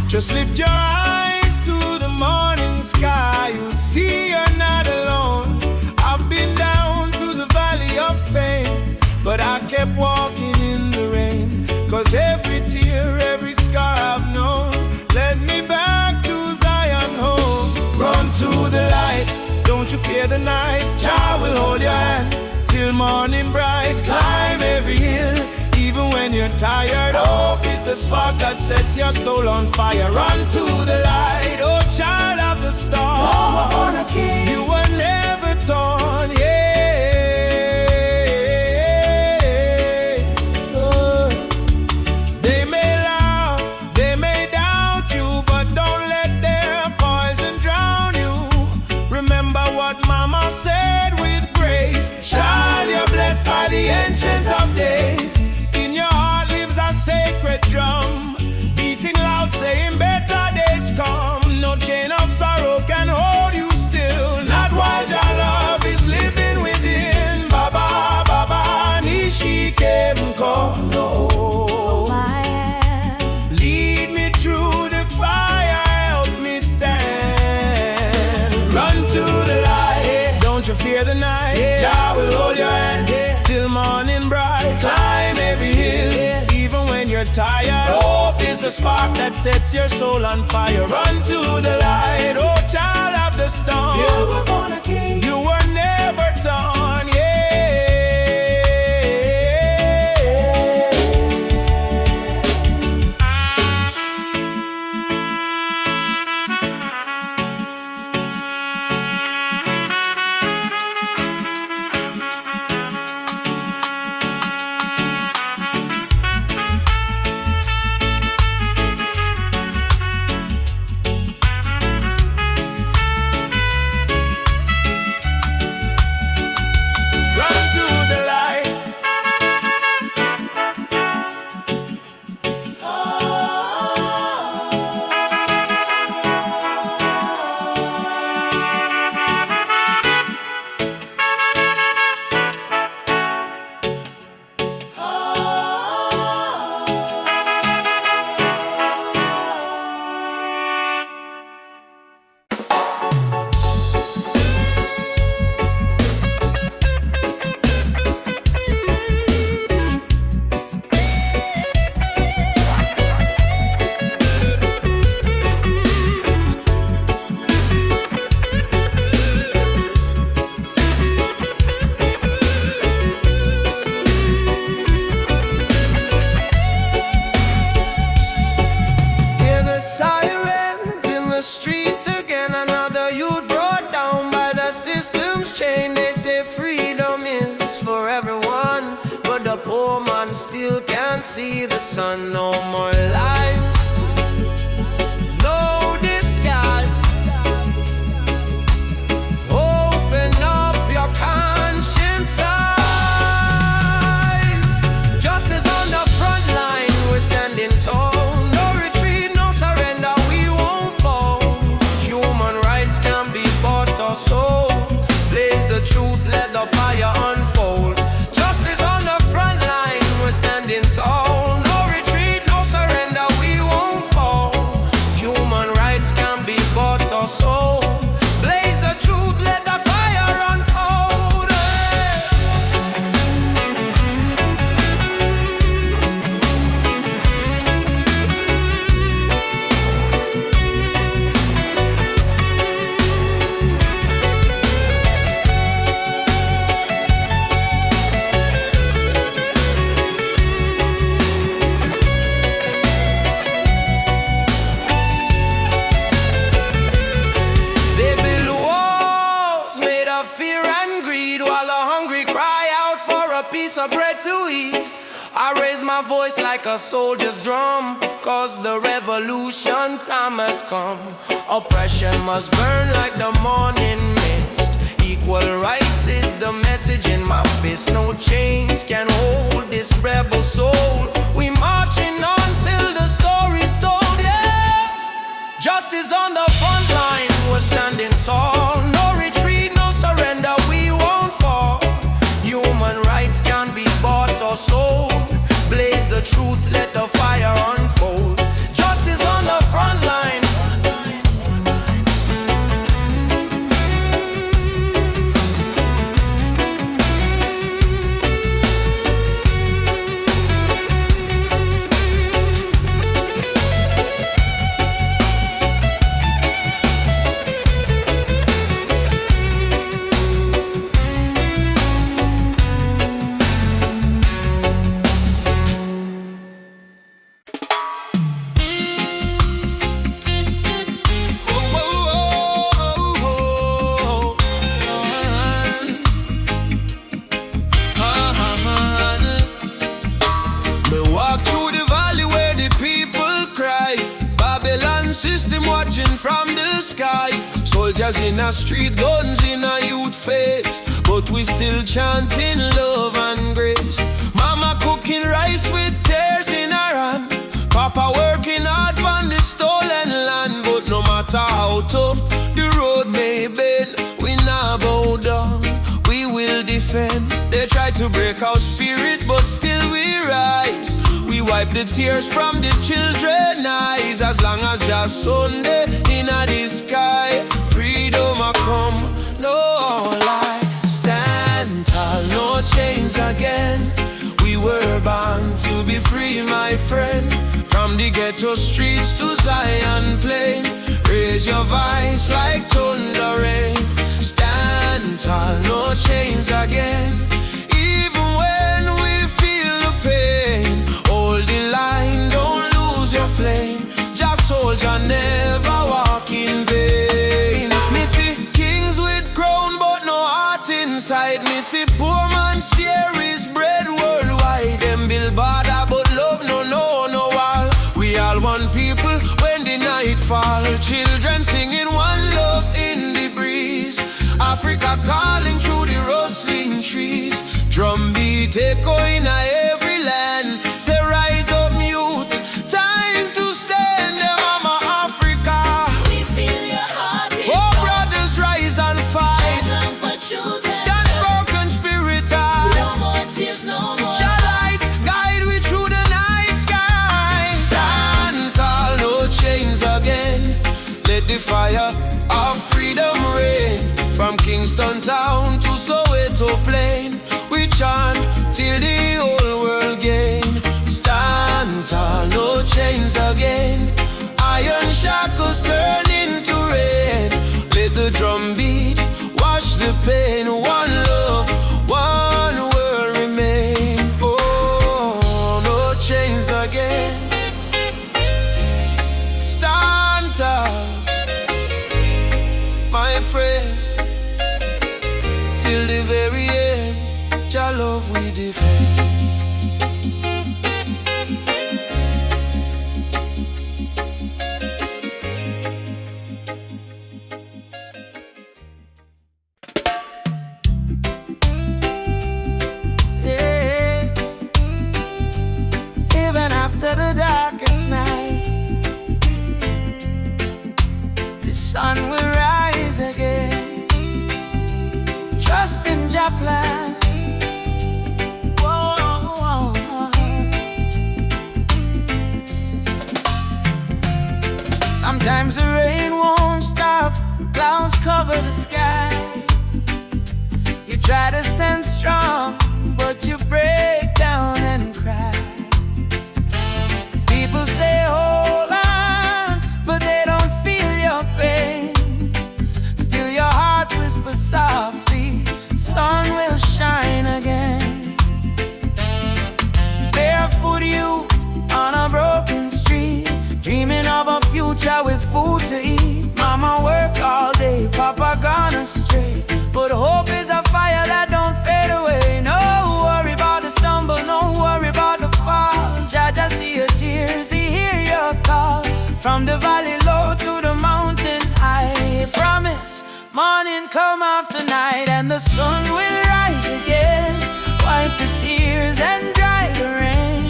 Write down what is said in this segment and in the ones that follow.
Just lift your eyes to the morning sky, you'll see you're not alone. I've been down to the valley of pain, but I kept walking in the rain. Cause every tear, every scar I've known led me back to Zion home. Run to the light, don't you fear the night. Jah will hold your hand till morning bright. Climb every hill, even when you're tired. Hope is the spark that sets your soul on fire. Run to the light, oh child of the storm. Mama born a king, you were never torn, yeah. They may laugh, they may doubt you, but don't let their poison drown you. Remember what Mama said with grace. Child, you're blessed by the Ancient of Days. In your heart lives a sacred drum, beating loud, saying better days come. No chain of sorrow can hold you still, not while your love is living within. Baba, Baba, Nishike Mkono. Lead me through the fire, help me stand. Run to the light, don't you fear the night. Jah will hold your hand till morning bright. Climb every hill, even when you're tired. Hope is the spark that sets your soul on fire. Run to the light, oh child of the storm. You were born a king, you were never torn, yeah. Still can't see the sun, no more light, no disguise. Open up your conscience eyes. Justice on the front line, we're standing tall. No retreat, no surrender, we won't fall. Human rights can be bought or sold. Blaze the truth, let the fire unfold. Justice on the front line, we're standing tall. No retreat, no surrender, we won't fall. Human rights can be bought or sold. Blaze the truth, let the fire unfold. Piece of bread to eat. I raise my voice like a soldier's drum, cause the revolution time has come. Oppression must burn like the morning mist. Equal rights is the message in my fist. No chains can hold this rebel soul. We marching on till the story's told, yeah. Justice on the front line, we're standing tall. No retreat, no surrender, we won't fall. Human rights can be bought or sold. Blaze the truth, let the fire unfold. Justice on the front line. system watching from the sky. Soldiers in a street, guns in a youth face, but we still chanting love and grace. Mama cooking rice with tears in her hand, Papa working hard on the stolen land. But no matter how tough the road may bend, we not bow down, we will defend. They try to break our spirit, but still we rise. We wipe the tears from the children's eyes. As long as just Sunday in the sky, freedom a come, no lie. Stand tall, no chains again. We were born to be free, my friend. From the ghetto streets to Zion Plain, raise your voice like thunder rain. Stand tall, no chains again. Even when we feel the pain, hold the line, don't lose your flame. Just soldier, never walk in vain. Me see kings with crown but no heart inside. Me see poor man share his bread worldwide. Them build border but love no wall. We all one people when the night fall. Children singing one love in the breeze. Africa calling through the rustling trees. Drum beat echoing every land. Say rise up youth, time to stand. Mama Africa, we feel your heartbeat. Oh brothers, rise and fight. Stand for truth and Stand broken spirit high. no more tears, no more. Your light guide we through the night sky. Stand tall, no chains again. Let the fire of freedom reign. From Kingston town to Soweto plain, we chant till the whole world gain. Stand tall, no chains again. Iron shackles turn into rain. Let the drum beat wash the pain. One love, one world remain. Oh, no chains again. Stand tall, my friend. Till the very end, your love we defend. Yeah. Even after the darkest night, the sun will rise again. Trust in your plan. Whoa. Sometimes the rain won't stop, clouds cover the sky. You try to stand strong, but you break down and cry. People say hold on, but they don't feel your pain. Still your heart whispers softly, sun will shine again. Barefoot youth on a broken street, dreaming of a future with food to eat. Mama work all day, Papa gone astray, but hope is a fire that don't fade away. No worry about the stumble, no worry about the fall. Jaja see your tears, he hear your call. From the valley low to the mountain high, promise morning come after night, and the sun will rise again. Wipe the tears and dry the rain.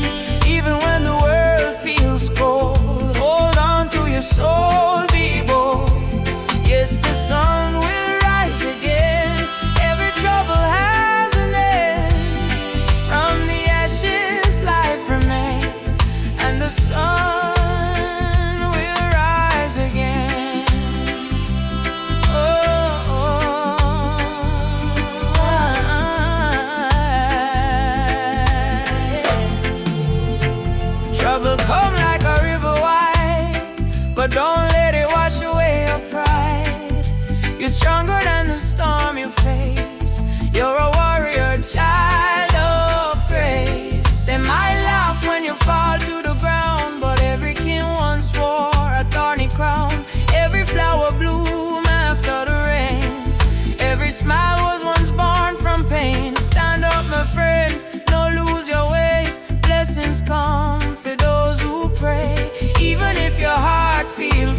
Even when the world feels cold, hold on to your soul, be bold. Yes, the sun will rise again. Every trouble has an end. From the ashes life remains, and the sun will rise again. Trouble come like a river wide, but don't let it wash away your pride. You're stronger than the storm you face. You're a warrior, child of grace. They might laugh when you fall to the ground, but every king once wore a thorny crown. Every flower bloom after the rain. Every smile was once born from pain. Stand up, my friend, don't lose your way. Blessings come for those who pray. Even if your heart feels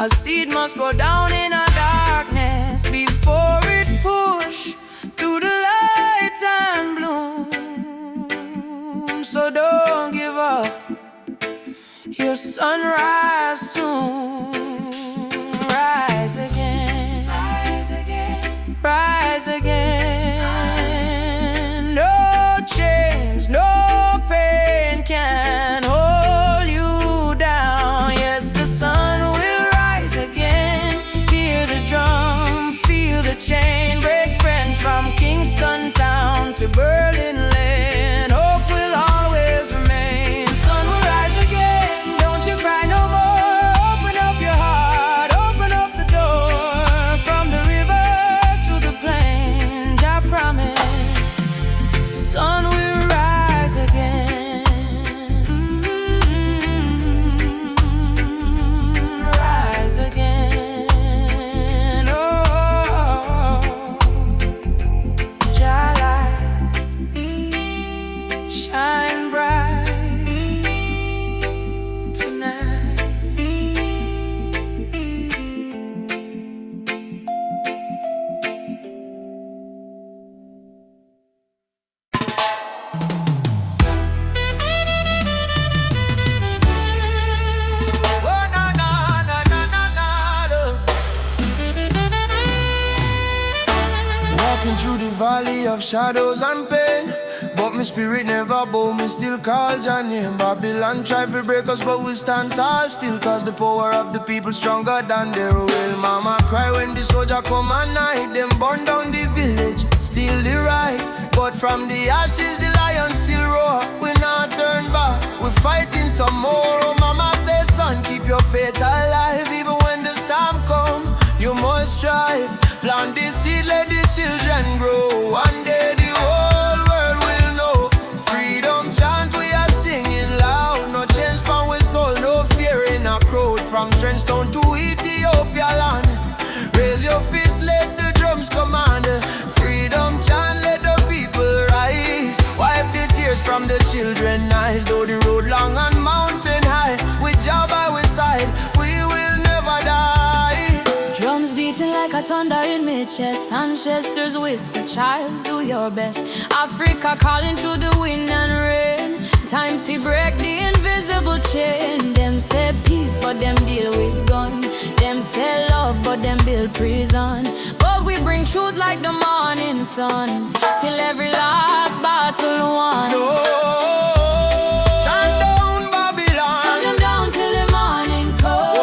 A seed must go down in a darkness before it push to the light and bloom. So don't give up, your sunrise soon. Rise again, rise again, rise again. No chains, no pain can hold you down. Yes, the sun will rise again. Hear the drum, feel the chain break. Friend, from Kingston town to Berlin land, hope will always remain. Sun will rise again, don't you cry no more. Open up your heart, open up the door. From the river to the plain, I promise, sun will rise again. Rise again. Oh, Jah light, shine bright tonight. Oh, na, na, na, na, na, na, na. Walking through the valley of shadows and pain, but my spirit never bow, me still call your name. Babylon try to break us, but we stand tall still, cause the power of the people stronger than their will. Mama cry when the soldier come at night, them burn down the village, steal the right. But from the ashes the lion still roar. We not turn back, we fighting some more. Oh, mama says, son, keep your faith alive. Even when the storm come, you must strive. Plant the seed, let the children grow. One day the whole world will know. Freedom chant we are singing loud. No change from we soul, no fear in a crowd. From Trenchtown to Ethiopia land, raise your fist, let the drums command. Freedom chant, let the people rise. Wipe the tears from the children's eyes. Though the road long and mountain high, with Jah by we side, we will never die. Drums beating like a thunder in my chest. Ancestors whisper, child, do your best. Africa calling through the wind and rain. Time to break the invisible chain. Them say peace, but them deal with gun. Them say love, but them build prison. But we bring truth like the morning sun, till every last battle won. No, chant down Babylon. Shut them down till the morning comes.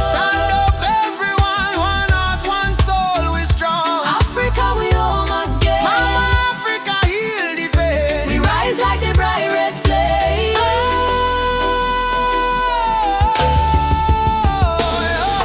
Stand up everyone, one heart, one soul, we strong. Africa, we home again. Mama Africa, heal the pain. We rise like the bright red flame.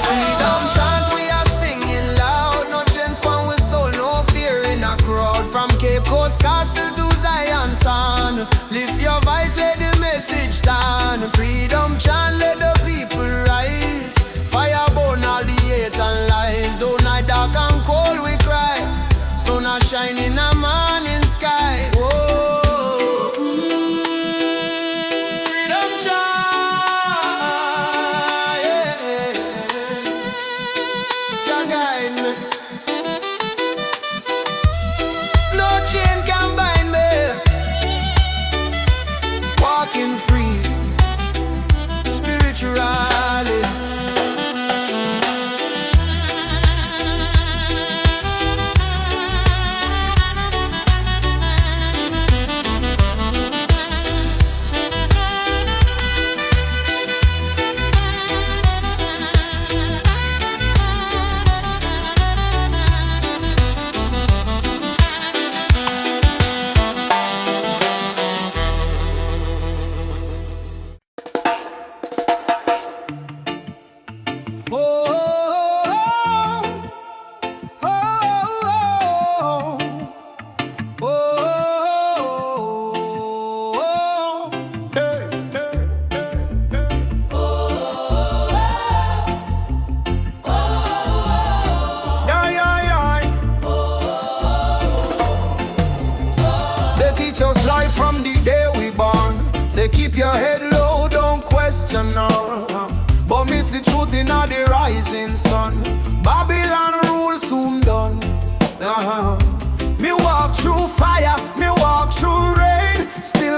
Freedom chant we are singing loud. No chains from we soul, no fear in a crowd. From Cape Coast Castle to Zion Sound, lift your voice, let the message stand. Freedom chant, let the people rise. Fire burn all the hate and lies. Though night dark and cold we cry, sun a shine in a morning sky. Whoa. Freedom chant, yeah. Jah guide me. No chain can bind me. Walking free, spiritually.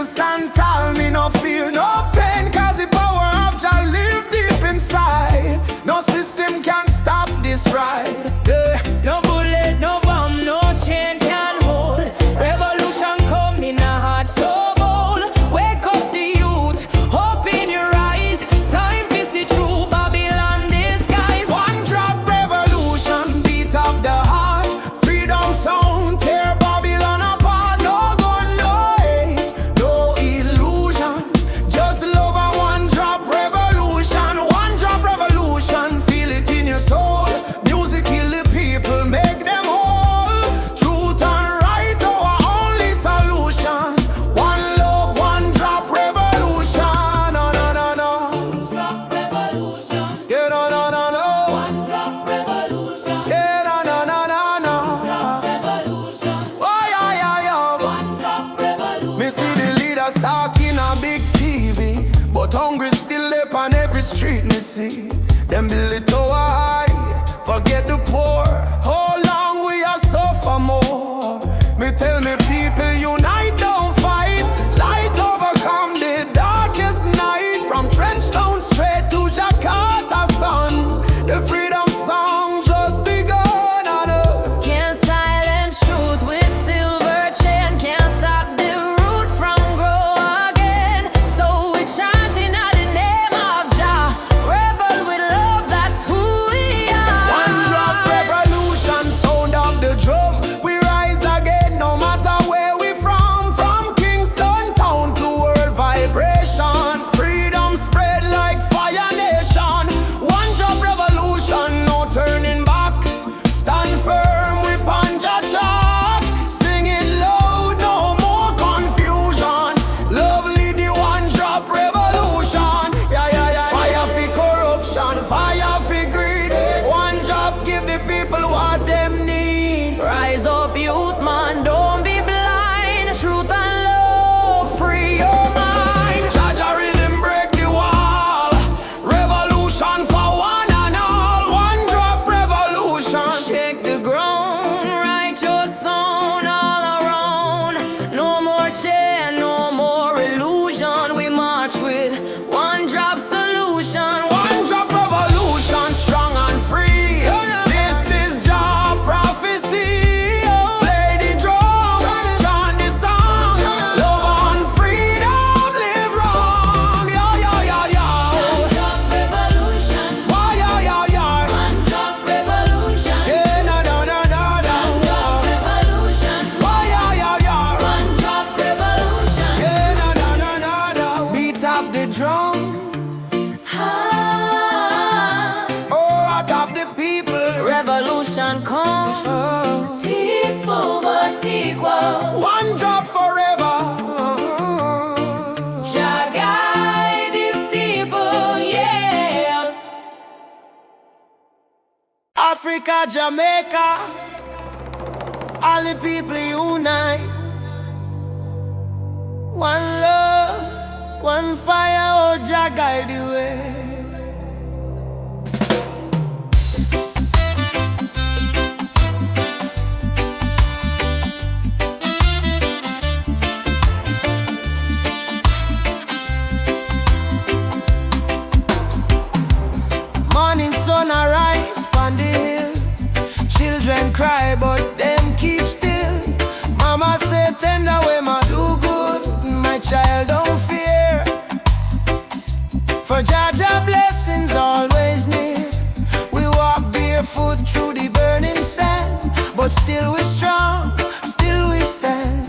still stand tall, me no feel no pain, cause the power of Jah live deep inside. No system can stop this ride. No bullet, no bomb, no chain can hold. Revolution come in a heart so bold. Wake up the youth, hope in your eyes. Time to see through Babylon disguise. One drop revolution, beat of the heart. Freedom sound, tear Babylon apart. No gun, no hate, no illusion. Just love and one drop revolution. One drop revolution, feel it in your soul. Music kill the people, make them whole. Truth and right, our only solution. One love, one drop revolution. No, no, no, no. One drop revolution. Yeah, no, no, no, no. One drop revolution. Yeah, no, no, no, no, no. Drop revolution. Oh, yeah, yeah, yeah. One drop revolution. Me see the leaders talking on big TV, but hungry still up on every street. Me see them build it tower high, forget the poor. How long we are suffer more? Me tell me people unite, don't fight. Light overcome the darkest night. From Trenchtown straight to Jakarta sun, the freedom song just begun. Can't silence truth with silver chain. Can't stop the root from grow again. So we chanting at the name of Jah. Rebel with love, that's who we are. One drop revolution, sound of the drum. We rise again, no matter where we from. From Kingston town to world vibration. Freedom spread like fire nation. One drop revolution, no turning back. Stand firm, we punch a track. Sing it loud, no more confusion. Lovely the one drop revolution. Yeah, yeah, yeah. Fire for corruption, fire for greed. One drop give the people what them need. Rise up, youth man, don't be blind. Truth and love, free your mind. Jah Jah rhythm break the wall. Revolution for one and all. One drop revolution. Shake the ground, write your song all around. No more chain, no more illusion. We march with one drop solution. One drop revolution, strong and free. This is Jah prophecy. Play the drum, chant the song. Love and freedom, live wrong. Yeah, yeah, yeah, yeah. One drop revolution. Why, yeah, yeah, yeah. One drop revolution. Yeah, no, no, no, no, no. One drop revolution. Why, yeah, yeah, yeah. One drop revolution. Yeah, no, no, no, no, no. Beat of the drum. Ah, Oh, out of the people. revolution come, Oh. peaceful but equal. One drop forever. Jah guide this people, yeah. Africa, Jamaica, all the people unite. One love, one fire, oh Jah guide the way. Morning sun arise on the hill. Children cry but them keep still. Mama say tender way ma do good. My child don't fear. For Jah Jah blessings always near. We walk barefoot through the burning sand, but still we strong, still we stand.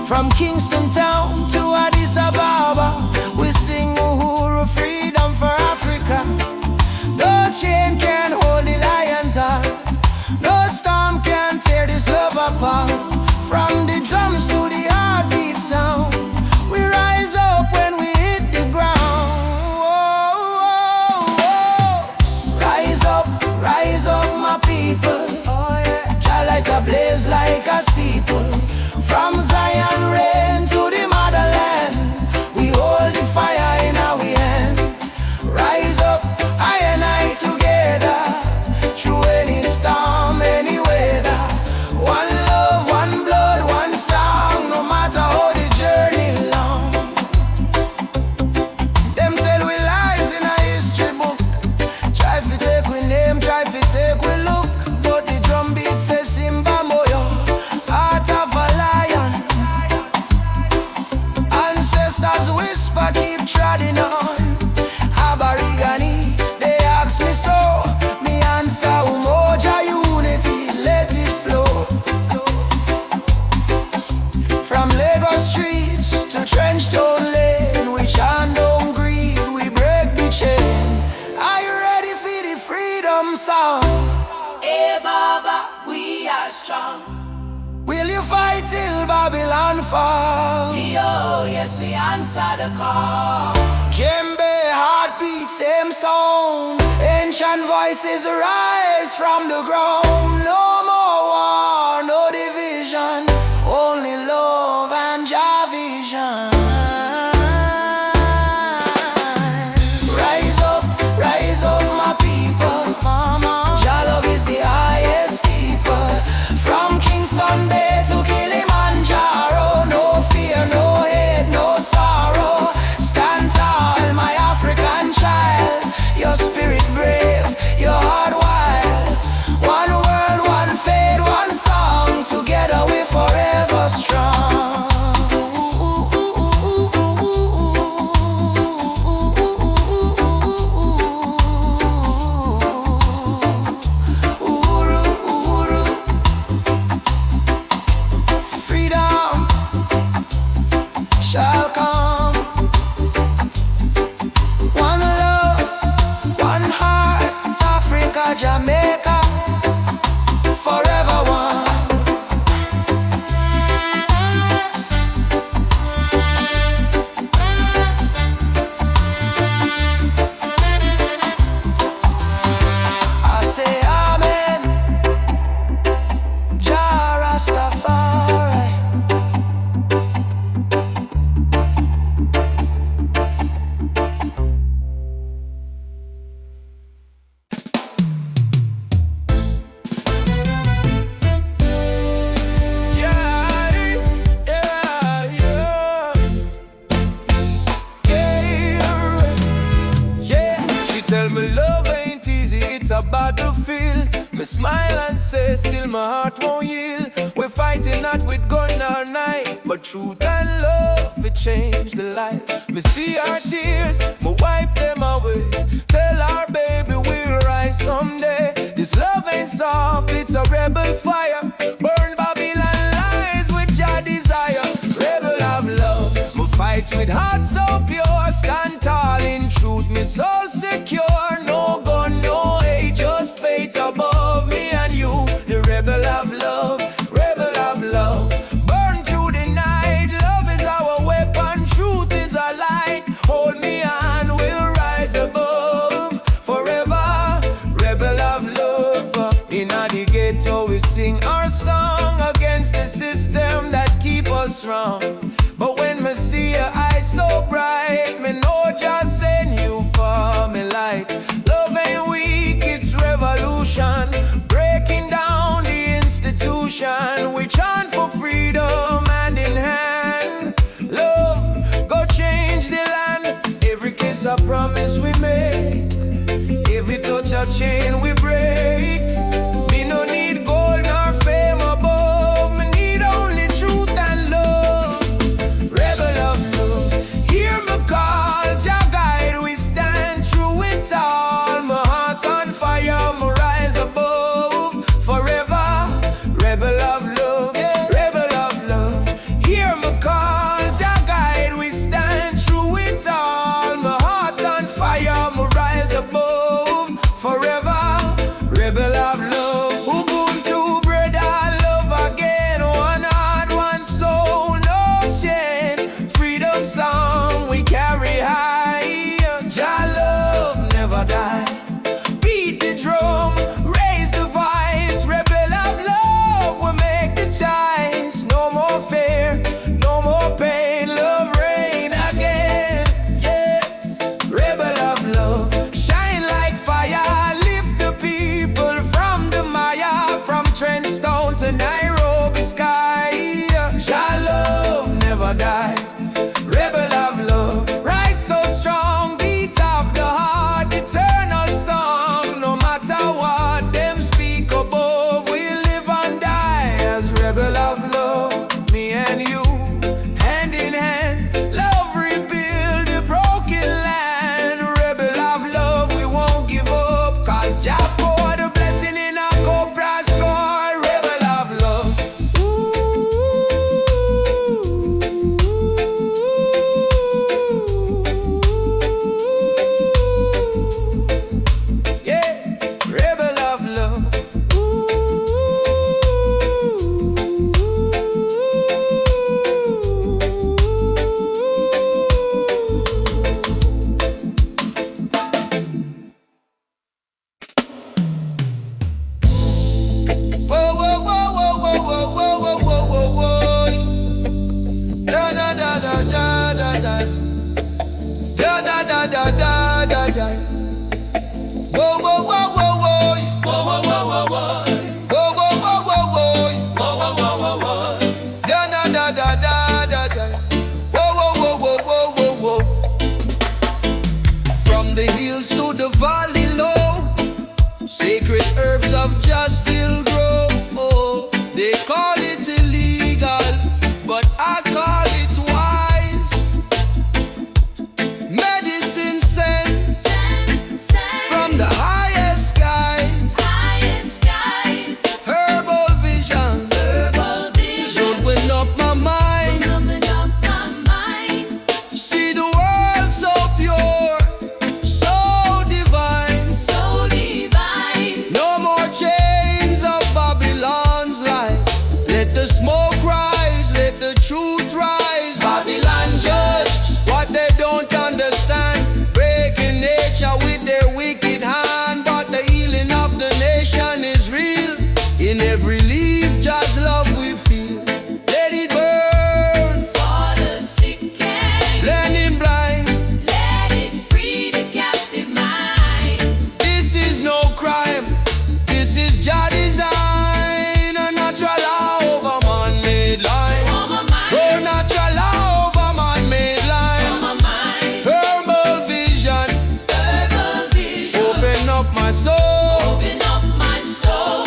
From Kingston town to Addis Ababa, we sing Uhuru, freedom for Africa. No chain can hold the song. Hey Baba, we are strong. Will you fight till Babylon fall? Yo, yes, we answer the call. Djembe, heartbeat, same sound. Ancient voices rise from the ground. No more war, no division, only love and Jah vision. Rise up, my people. Jah love is the highest steeple. From Kingston Bay to Kilimanjaro, no fear, no hate, no sorrow. Stand tall, my African child. Your spirit brave, your heart wild. One world, one faith, one song. Together we forever strong. Shall come. One love, one heart, Africa, Jamaica, forever one. I say amen, Jah Rastafari. Tell me love ain't easy, it's a battlefield. Me smile and say still my heart won't yield. We're fighting not with gun or knife, but truth and love, it changed the life. Me see our tears, me wipe them away. Tell our baby we'll rise someday. This love ain't soft, it's a rebel fire. Burn Babylon lies with your desire. Rebel of love, me fight with heart so pure. Stand tall in truth, me soul secure. No gun, no hate, just faith above me and you. The rebel of love, rebel of love. Burn through the night, love is our weapon, truth is our light. Hold me and we'll rise above forever. Rebel of love. In the ghetto we sing our song against the system that keep us wrong. But when me see your eyes so bright, me know just send you for me light. Love ain't weak, it's revolution. Breaking down the institution. We chant for freedom hand in hand. Love, go change the land. Every kiss a promise we make. Every touch a chain we break. Me no need gold nor fame above. Me need only truth and love. Rebel of love, hear me call. Jah guide, we stand through it all. My heart on fire, me rise above forever. Rebel of love, rebel of love. Hear me call. Jah guide, we stand through it all. My heart on fire, me rise above forever. secret herbs of just still grow. Oh, they call it illegal, but I call it wise. Medicine sent from the highest skies. Herbal vision open up my mind. See the world so pure, so divine. No more chains of Babylon's lies. Let the smoke rise, let the truth rise. Babylon judge what they don't understand, breaking nature with their wicked hand. But the healing of the nation is real. In every leaf, just love we feel. Let it burn, For the sick and blending blind. let it free the captive mind. This is no crime, this is Jah design. A natural law over man-made line. Over my Oh, natural law over man-made line. Herbal vision, open up my soul. open up my soul.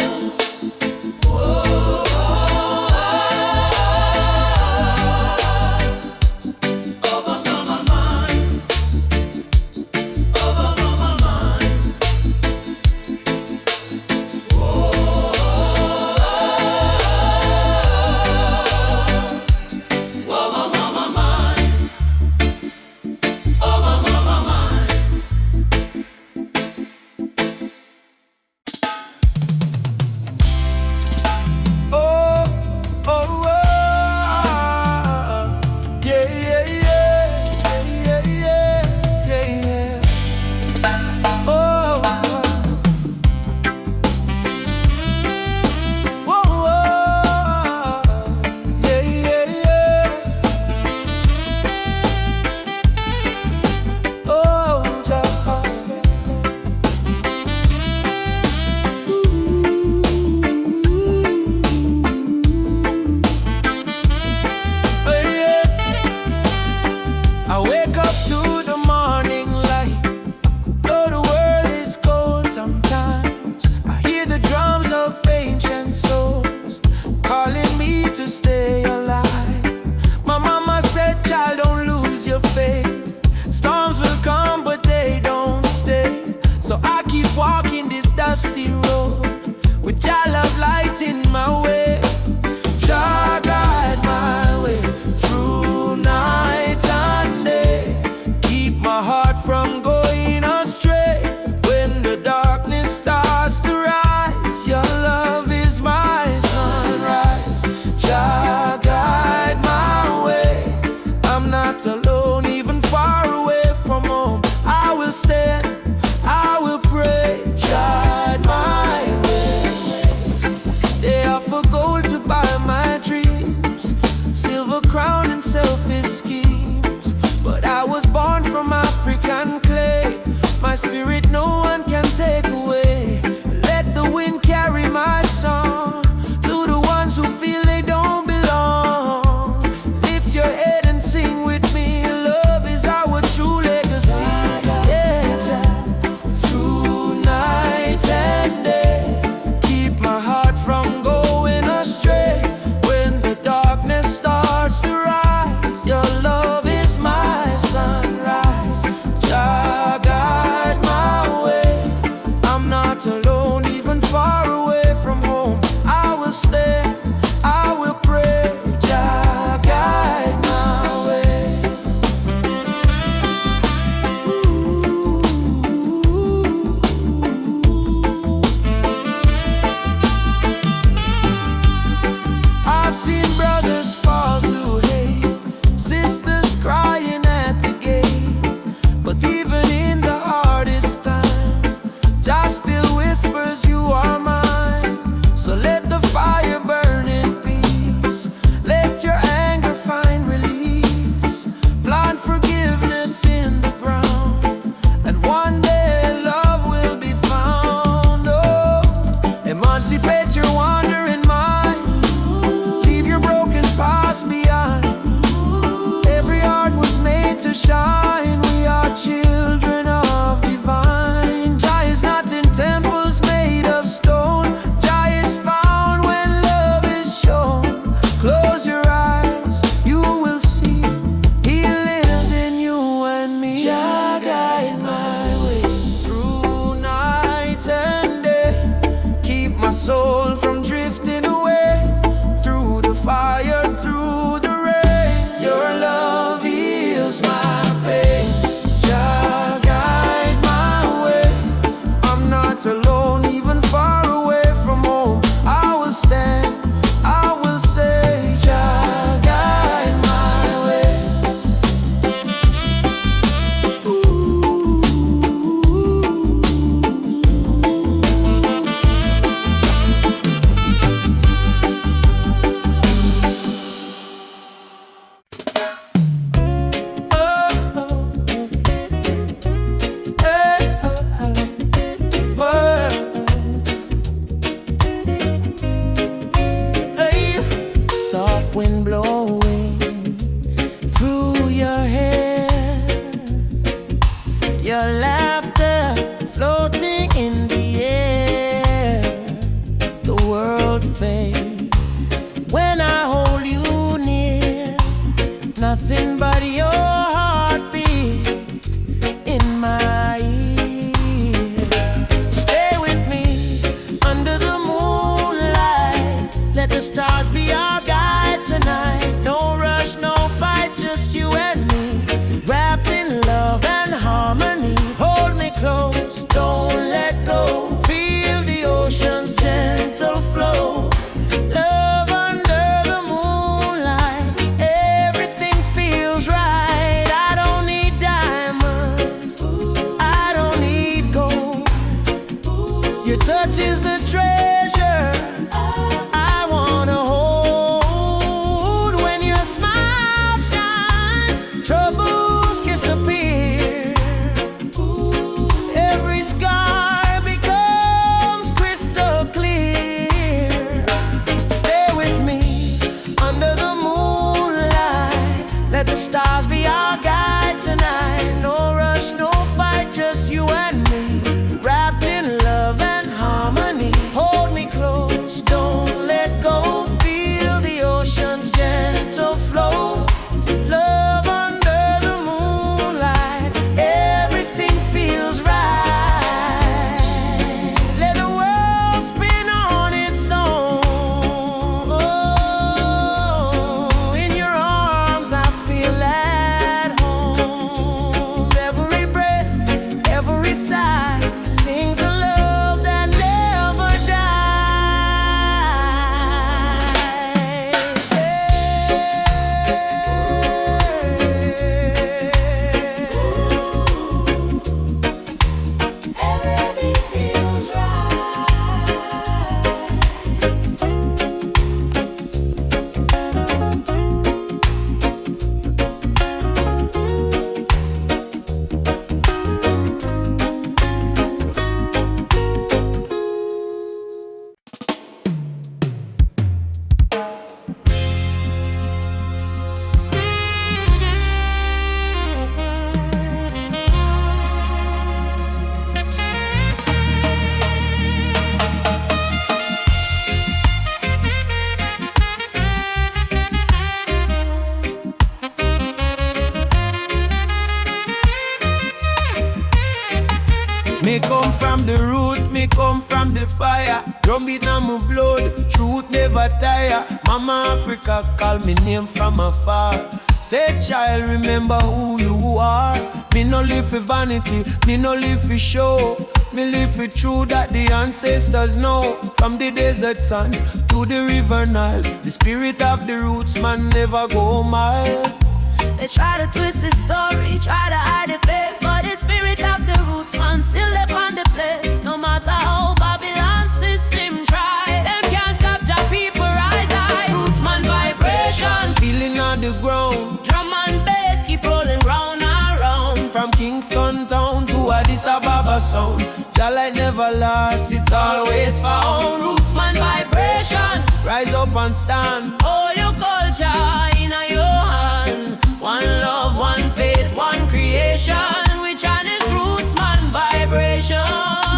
Your touch is the treasure I wanna hold. When your smile shines, troubles disappear. Every scar becomes crystal clear. Stay with me under the moonlight. Let the stars be our guide tonight. No rush, no fight, just you and me, wrapped in love and harmony. Hold me close, don't let go. Feel the ocean's gentle flow. Love under the moonlight, everything feels right. Let the world spin on its own. Oh, in your arms I feel at home. Every breath, every sigh sings a love that never dies. Everything feels right. Me come from the root, me come from the fire. Drum beat on my blood, truth never tire. Mama Africa call me name from afar. Say child, remember who you are. Me no live for vanity, me no live for show. Me live for truth that the ancestors know. From the desert sun to the river Nile, the spirit of the roots man never go mild. They try to twist the story, try to hide the face, but the spirit of the roots man still live on the place. No matter how Babylon system try, them can't stop Jah people rise high. Roots man vibration, Feeling on the ground, drum and bass keep rolling round and round. from Kingston town to Addis Ababa sound. Jah light never lost, it's always found. Roots man vibration, Rise up and stand. all your culture in your hand. One love, one faith, one creation. Which one is roots man vibration?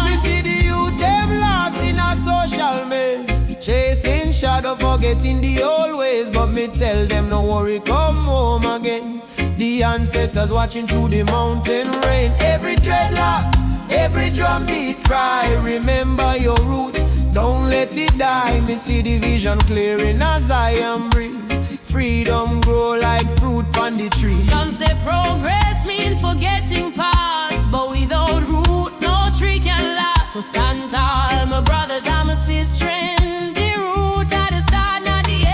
Me see the youth them lost in a social maze, chasing shadow, forgetting the old ways. But me tell them no worry, come home again. The ancestors watching through the mountain rain. Every dreadlock, every drum beat cry. Remember your root, don't let it die. Me see the vision clearing as I am breathe. Freedom grow like fruit on the tree. Some say progress mean forgetting past, but without root, no tree can last. So stand tall, my brothers and my sisters. The root at the start, not the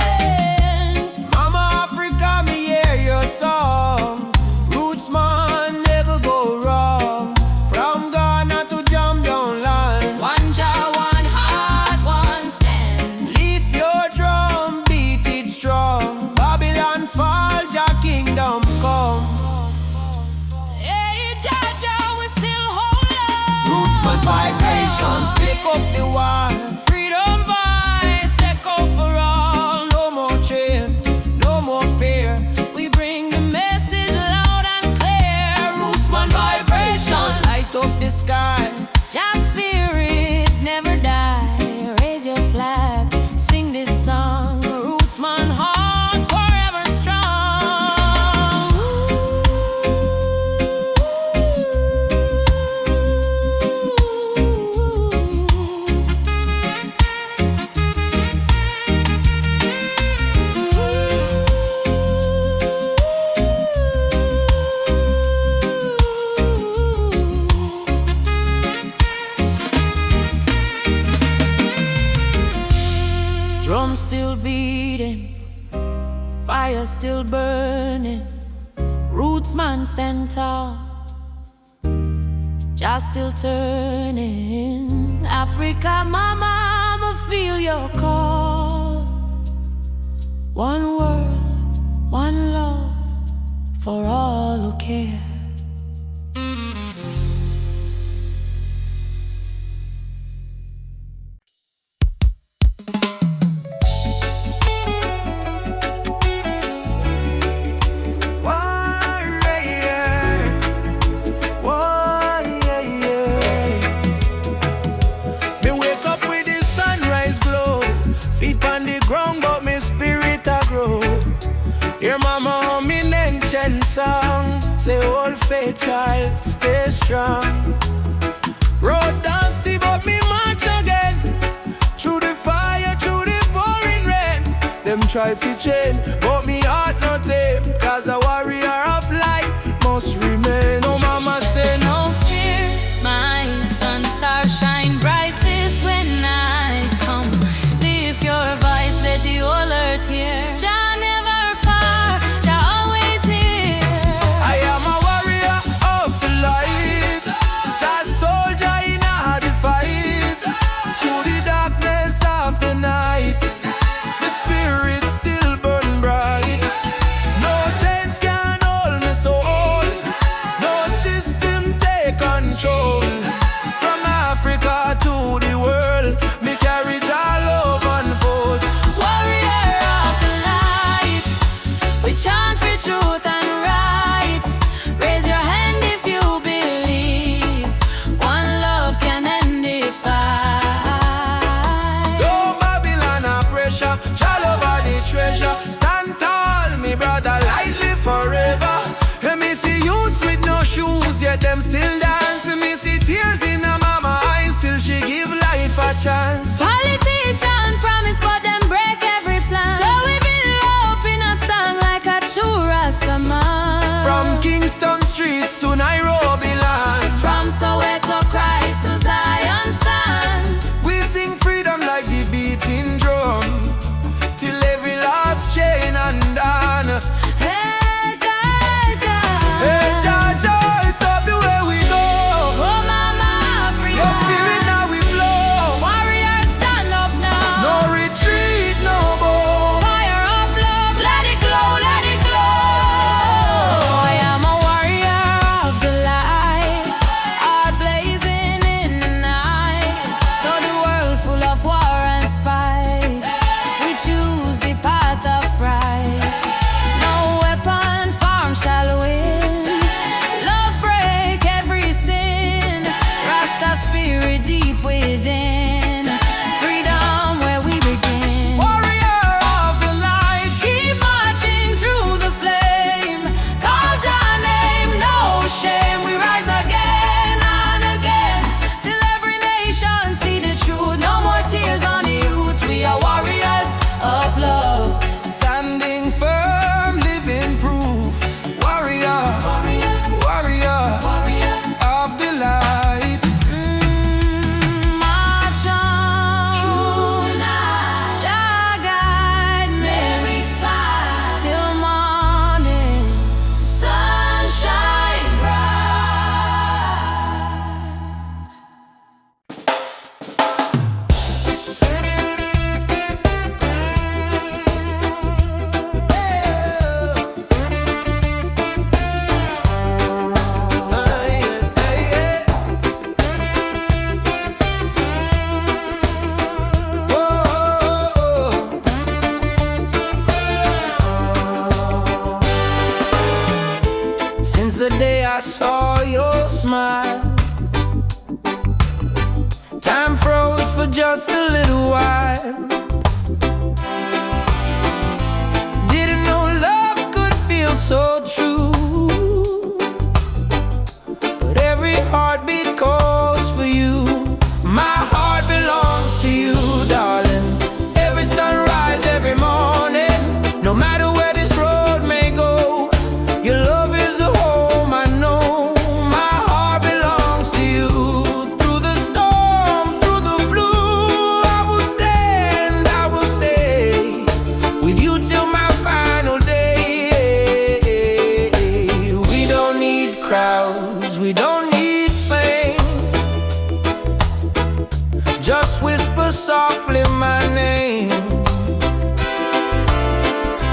end. Mama Africa, me hear your song. Roots man never go wrong. From Ghana to Jam down land. One Jah, one heart, one stand. Lift your drum, beat it strong. Babylon fall, Jah kingdom come. Hey, Jah, Jah, we still hold on. Roots man vibrations, pick up the war. Freedom voice, echo for all. No more chain, no more fear. We bring the message loud and clear. Roots man vibration. Light up the sky. Jah spirit never die. Raise your flag, sing this song. Roots man heart forever strong. Drum still beating, fire still burning. Roots man stand tall, Jah still turning. Africa, mama, I'ma feel your call. One world, one love, for all who care. Your mama humming ancient song, say old faith child, stay strong. Road dusty but me march again, through the fire, through the pouring rain. Them try to chain, but me heart not tame, cause a warrior of light must remain. No mama say no fear, my sun star shine brightest when I come. Lift your voice, let the whole earth hear. From Africa to the world, me carry all love unfold. Warrior of the light, we chant for truth and right. Raise your hand if you believe one love can end the fight. No Babylon or pressure, child over the treasure. Stand tall, me brother, lightly forever. And me see youths with no shoes, yet them still dance. Me see tears in her mama eyes, still she give life a chance. Politician promise, but them break every plan. So we build hope in a song like a true Rastaman. From Kingston streets to Nairobi land, from Soweto Christ to Zion sand, we sing freedom like the beating drum, till every last chain undone. Hey, Jaja, hey, Jaja, stop the way we go. Oh, Mama Africa, your spirit now we flow. Warriors stand up now. No retreat, no more. Fire of love, let it glow, let it glow. I am a warrior of the light, heart blazing in the night. Though the world full of war and spite, we choose the path of right. No weapon formed shall win. Love break every sin. Rasta spirit deep within. Freedom where we begin. Warrior of the light, Keep marching through the flame. Call your name, no shame. We rise again and again, till every nation see the truth. No more tears on the youth. We are warriors of love. standing firm, living proof. Warrior, warrior, Warrior. of the light. March on. Jah guide me till morning. Sunshine bright. Since the day I saw your smile, time froze for just a little while. Didn't know love could feel so true, but every heartbeat calls for you. My heart belongs to you, darling. Every sunrise, every morning, no matter where this road may go, your love is the home I know. My heart belongs to you. Through the storm, through the blue, I will stand just whisper softly my name.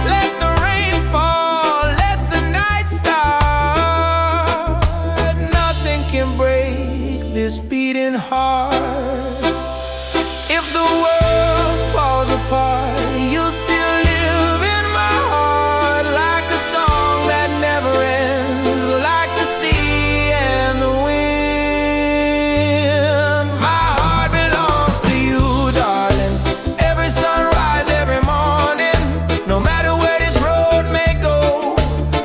Let the rain fall, let the night start. Nothing can break this beating heart. If the world falls apart, you'll still live in my heart, like a song that never ends, like the sea and the wind. My heart belongs to you, darling. Every sunrise, every morning, no matter where this road may go,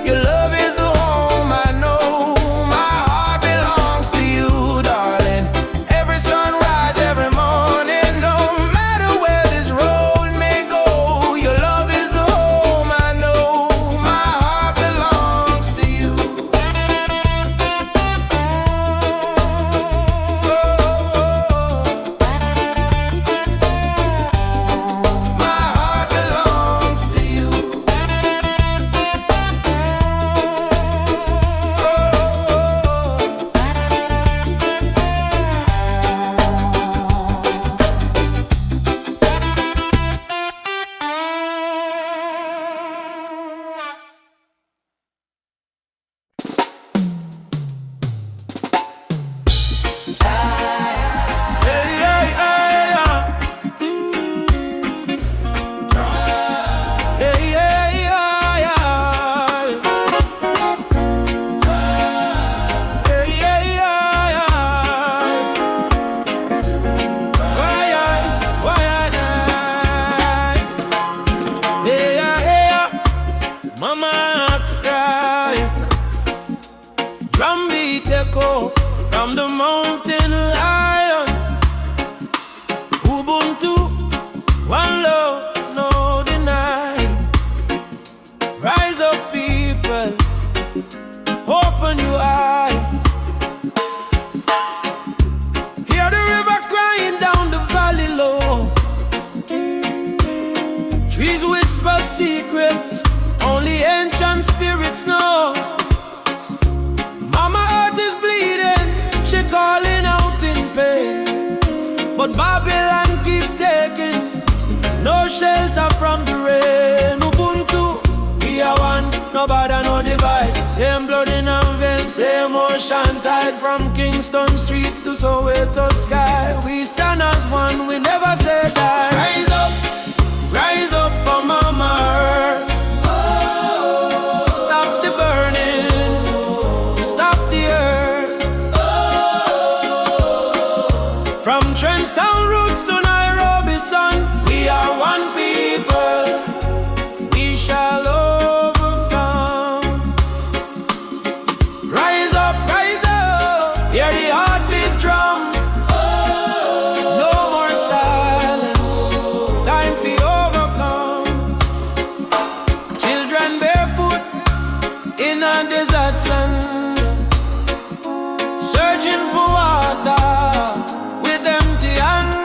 your love is the home I know. My heart belongs to you, darling. Every sunrise, every morning, no matter where this road may go, your love is the home I know. My heart belongs to you. My heart belongs to you. Mama cry, drum beat echo from the mountain lion. Ubuntu, one love, no deny. Rise up, people, open your eye. Hear the river crying down the valley low. Trees whisper secrets only ancient spirits know. Mama earth is bleeding, she calling out in pain. But Babylon keep taking no shelter from the rain. Ubuntu, we are one, no border, no divide. Same blood in our veins, same ocean tide. From Kingston streets to Soweto sky, we stand as one, we never say die. Rise up for Mama Earth. Stop the burning, stop the earth. From Trenchtown roots to Nairobi sun, we are one people, we shall overcome. Rise up, hear the heartbeat drum. No more silence, time for overcome. Children barefoot in a desert sand, searching for water with empty hands.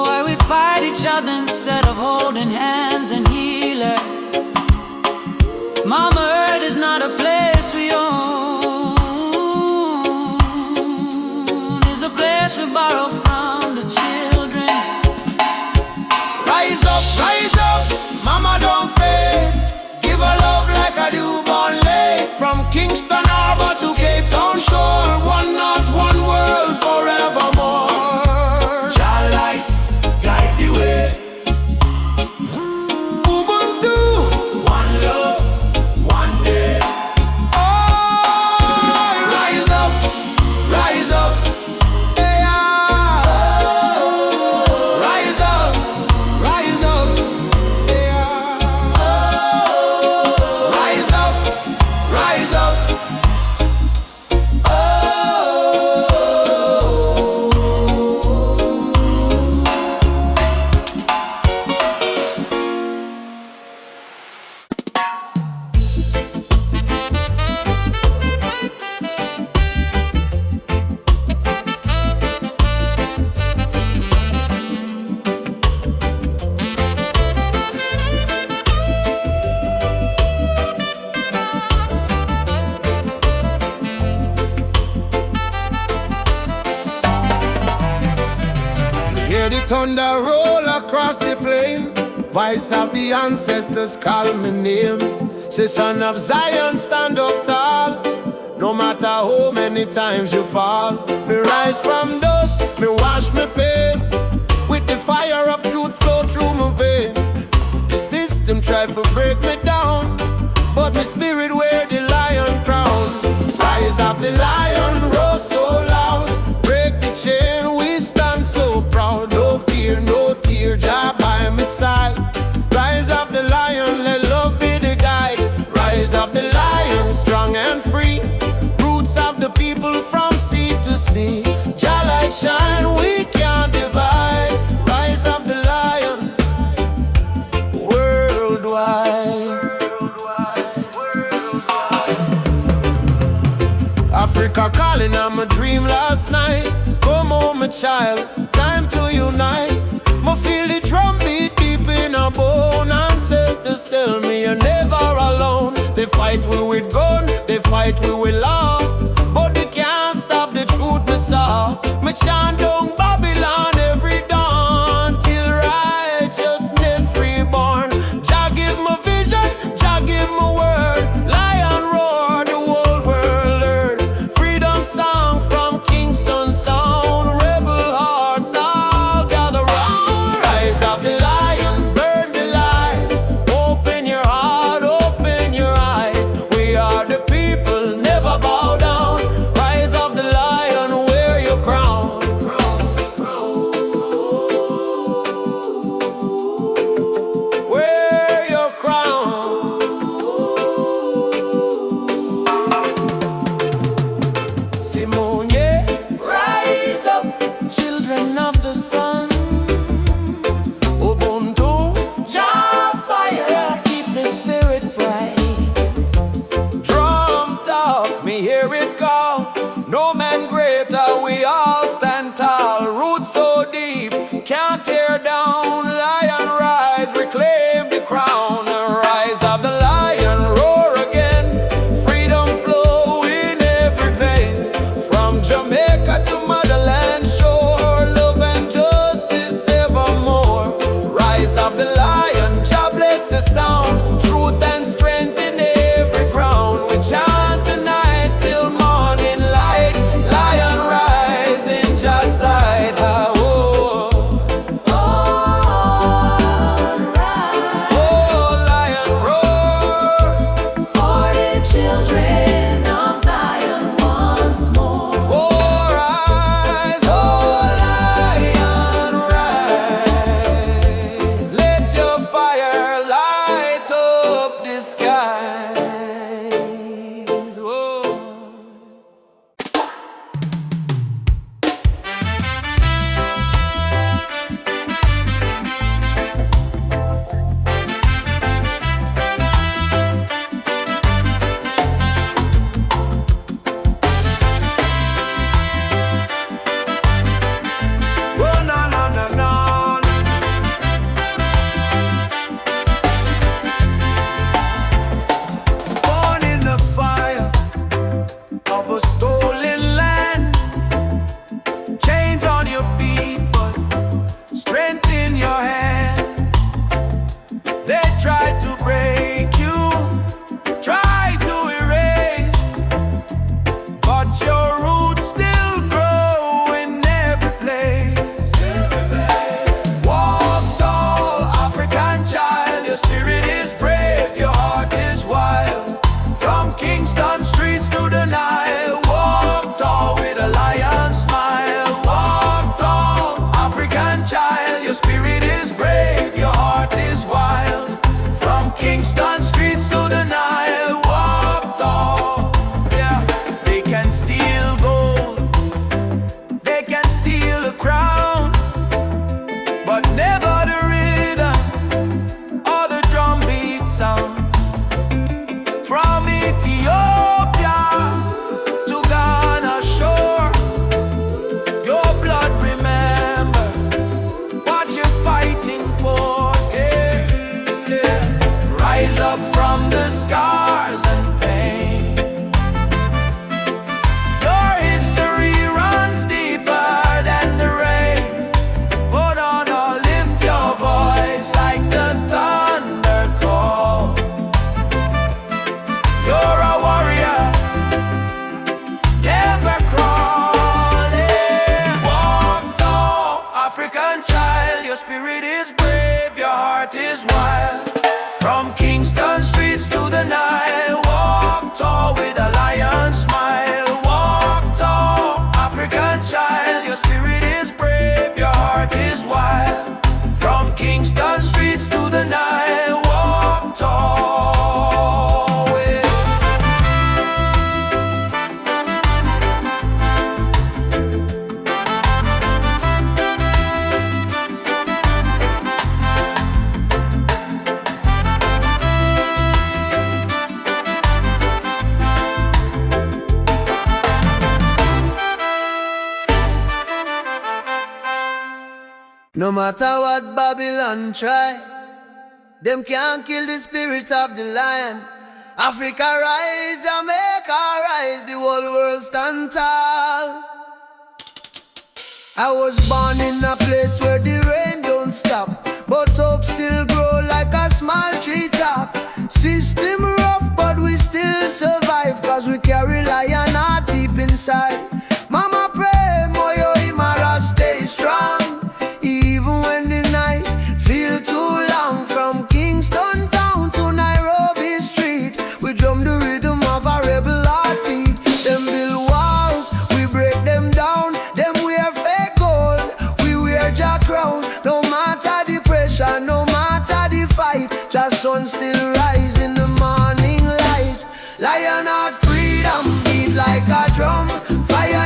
why we fight each other instead of holding hands and healing. Mama Earth is not a place we own, it's a place we borrow from the children. Rise up, mama don't fade. Give her love like a newborn lake. From Kingston Harbor to Cape Town shore, one not one world forevermore. Child light, guide the way. Ubuntu, one love, one day. Oh, rise up, yeah. Rise up, yeah. Rise up. Hear the thunder roll across the plain. Voice of the ancestors call me name. Say, son of Zion, stand up tall. No matter how many times you fall. Me rise from dust, me wash me pain. With the fire of truth flow through my vein. The system try to break me down, but my spirit wear the lion crown. Rise of the lion, roar so loud. Break the chain, we stand so proud. No fear, no tear, Jah by my side. Rise of the lion, let love be the guide. Rise of the lion, strong and free. Roots of the people from sea to sea. Jah light shine, we can't divide. Rise of the lion, worldwide. Africa calling, I'm a dream last night. Come home, my child, time to unite. Me feel the drum beat deep in our bone. Ancestors tell me you're never alone. They fight we with gun, they fight we with law, but they can't stop the truth me saw. Me chant down Babylon every dawn till righteousness reborn. Jah give me vision, Jah give me word. Lion roar, the whole world learn. Freedom song from Kingston sound. Rebel hearts all gather round. Rise of the lion, burn the lies. Open your heart, open your eyes. We are the people, never bow down. Rise of the lion, wear your crown. Wear your crown. Simone, yeah. Rise up, children of the sun. Ubuntu, Jah fire, keep the spirit bright. Drum talk, me hear it call. No man greater, we all stand tall. Roots so deep, can't tear down. Lion rise, reclaim the crown. Rise of the lion, roar again. Freedom flow in every vein. From Jamaica to motherland shore, love and justice evermore. Rise of the lion, Jah bless the sound. Truth and strength in every ground. We chant tonight till morning light. Lion rise in Jah's side. Ah, oh. Oh, in your hand. They try to break you, try to erase, but your roots still grow in every place. Walk tall, African child, your spirit is brave, your heart is wild. From Kingston streets to the Nile, walk tall with a lion smile. Walk tall, African child, your spirit is brave, your heart is wild. From Kingston streets to the Nile, walk tall. Yeah, they can steal gold, they can steal a crown, but never the rhythm or the drum beat sound. From Ethiopia to Ghana shore, your blood remember what you're fighting for. Yeah, yeah. Rise up from the scars and pain. Your history runs deeper than the rain. Hold on or lift your voice like the thunder call. You're a warrior, never crawling. Walk tall, African child, your spirit is brave, your heart is wild. From Kingston streets to the Nile, walk tall with a lion smile. Walk tall, African child, your spirit is brave, your heart is wild. From Kingston streets to the Nile, walk tall with. No matter what Babylon try, them can't kill the spirit of the lion. Africa rise, Jamaica rise, the whole world stand tall. I was born in a place where the rain don't stop, but hope still grow like a small tree top. System rough, but we still survive, cause we carry lion heart deep inside. Mama pray, Moyo Imara stay strong, even when the night feel too long. From Kingston town to Nairobi street, we drum the rhythm of a rebel heartbeat. Them build walls, we break them down. Them wear fake gold, we wear Jack crown. No matter the pressure, no matter the fight, just sun still rise in the morning light. Lion heart freedom beat like a drum, fire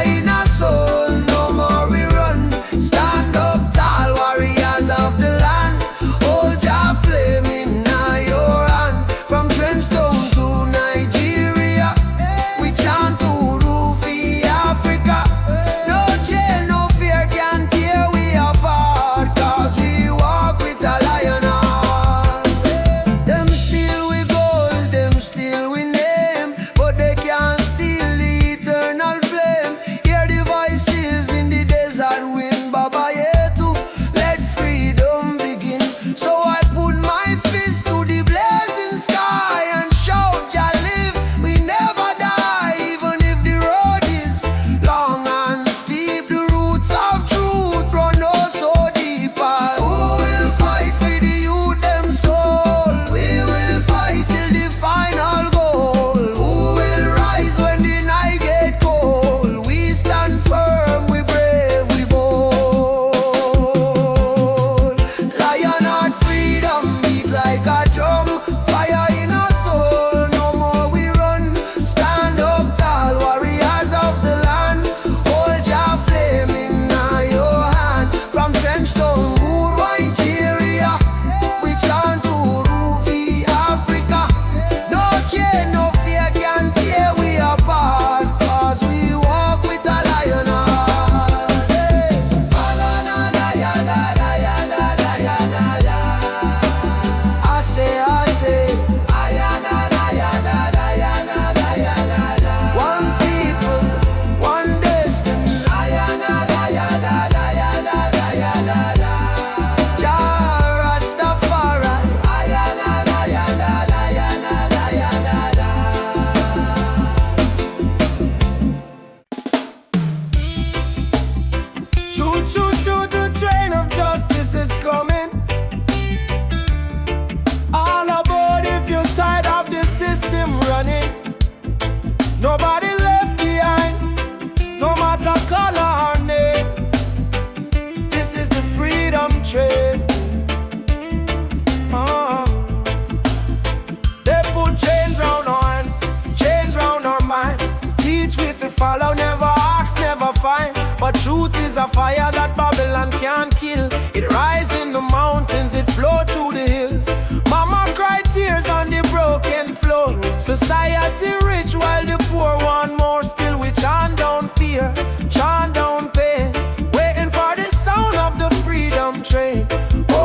truth is a fire that Babylon can't kill. It rises in the mountains, it flows through the hills. Mama cried tears on the broken floor. Society rich while the poor want more. Still we chant down fear, chant down pain, waiting for the sound of the freedom train.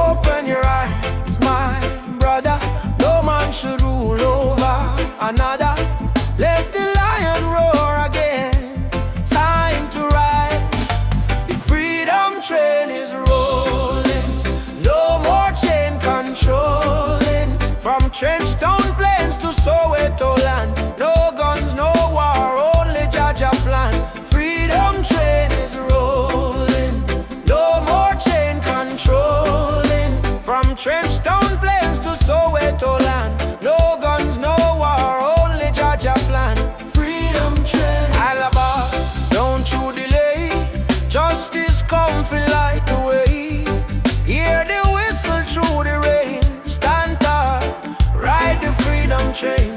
Open your eyes, my brother. No man should rule over another. Let the lion roar again. Time to ride. The freedom train is rolling. No more chain controlling. From Trenchtown Plains to Soweto land. No guns, no war, only Jaja plan. Freedom train is rolling. No more chain controlling. From Trenchtown Plains to Soweto land. No guns, no war, only Jaja plan. Freedom train. Alaba, don't you delay. Justice come fi light the way. Hear the whistle through the rain. Stand tall, ride the freedom train.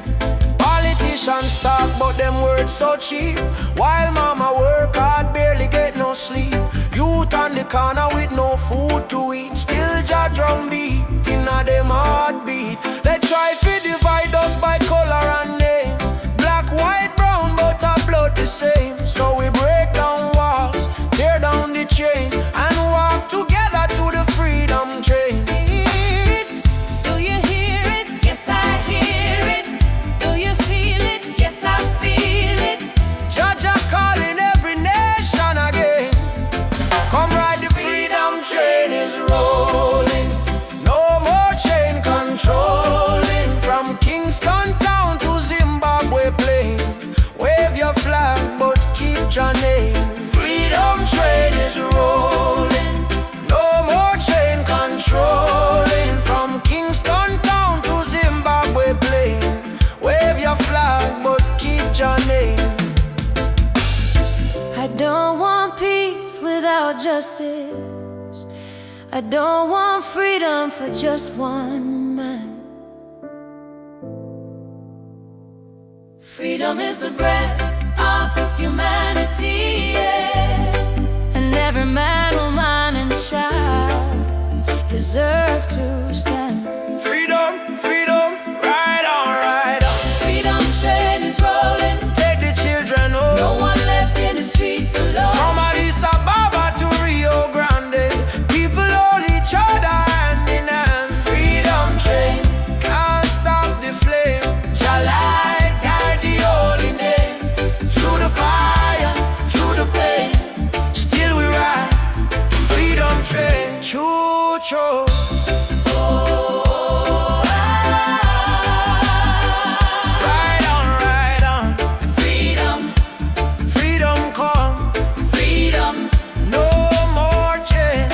Politicians talk but them words so cheap. While mama work hard, barely get no sleep. Youth on the corner with no food to eat. Still Jah drum beat inna them heartbeat. They try to divide us by color and name. Black, white, brown, but our blood the same. So we break down walls, tear down the chain, and walk together to the freedom train. Do you hear it? Yes, I hear it. Do you feel it? Yes, I feel it. Jah calling every nation again. Come ride the freedom train is rolling. No more chain controlling. From Kingston town to Zimbabwe plain. Wave your flag but keep your name. Freedom train is rolling. No more chain controlling. From Kingston town to Zimbabwe plain. Wave your flag but keep your name. I don't want peace without justice. I don't want freedom for just one man. Freedom is the breath of humanity, yeah. And every man, woman, and child deserve to stand. Freedom, freedom, ride on, ride on. Freedom train is rolling. Take the children home. No one left in the streets alone. From Addis Ababa to Rio Grande, people hold each other hand in hand. Freedom train, can't stop the flame. Jah light guide the holy name. Through the fire, through the pain, still we ride the freedom train. Choo choo. Ride on, ride on. Freedom, Freedom come, freedom. no more chain.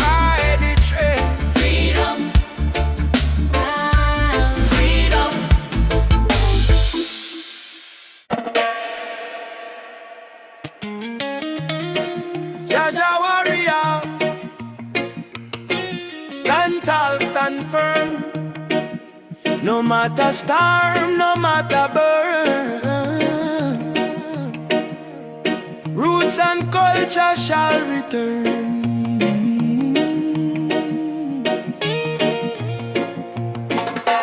Ride the train. Freedom, freedom. Jaja warrior, stand tall, stand firm. No matter storm, no matter burn. Roots and culture shall return.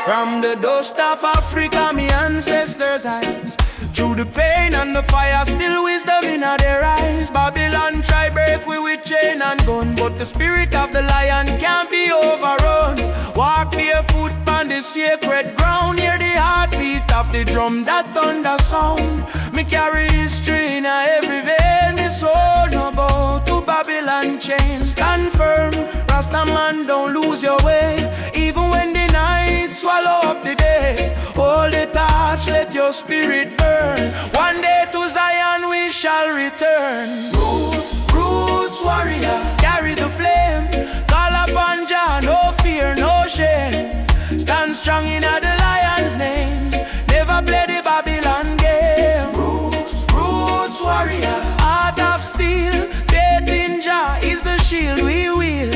From the dust of Africa, me ancestors' eyes. Through the pain and the fire, still wisdom in their eyes. Babylon try break we with chain and gun, but the spirit of the lion can't be overrun. Walk barefoot on the sacred ground, hear the heartbeat of the drum, that thunder sound. Me carry history in every vein, me soul no bow to Babylon chain. Stand firm, Rasta man, don't lose your way. Even when the night swallow up the day, hold the torch, let your spirit burn. One day to Zion we shall return. Roots, roots warrior, carry the flame. Call upon Jah, no fear, no shame. Stand strong in the lion's name. Never play the Babylon game. Roots, roots warrior, heart of steel. Faith in Jah is the shield we wield.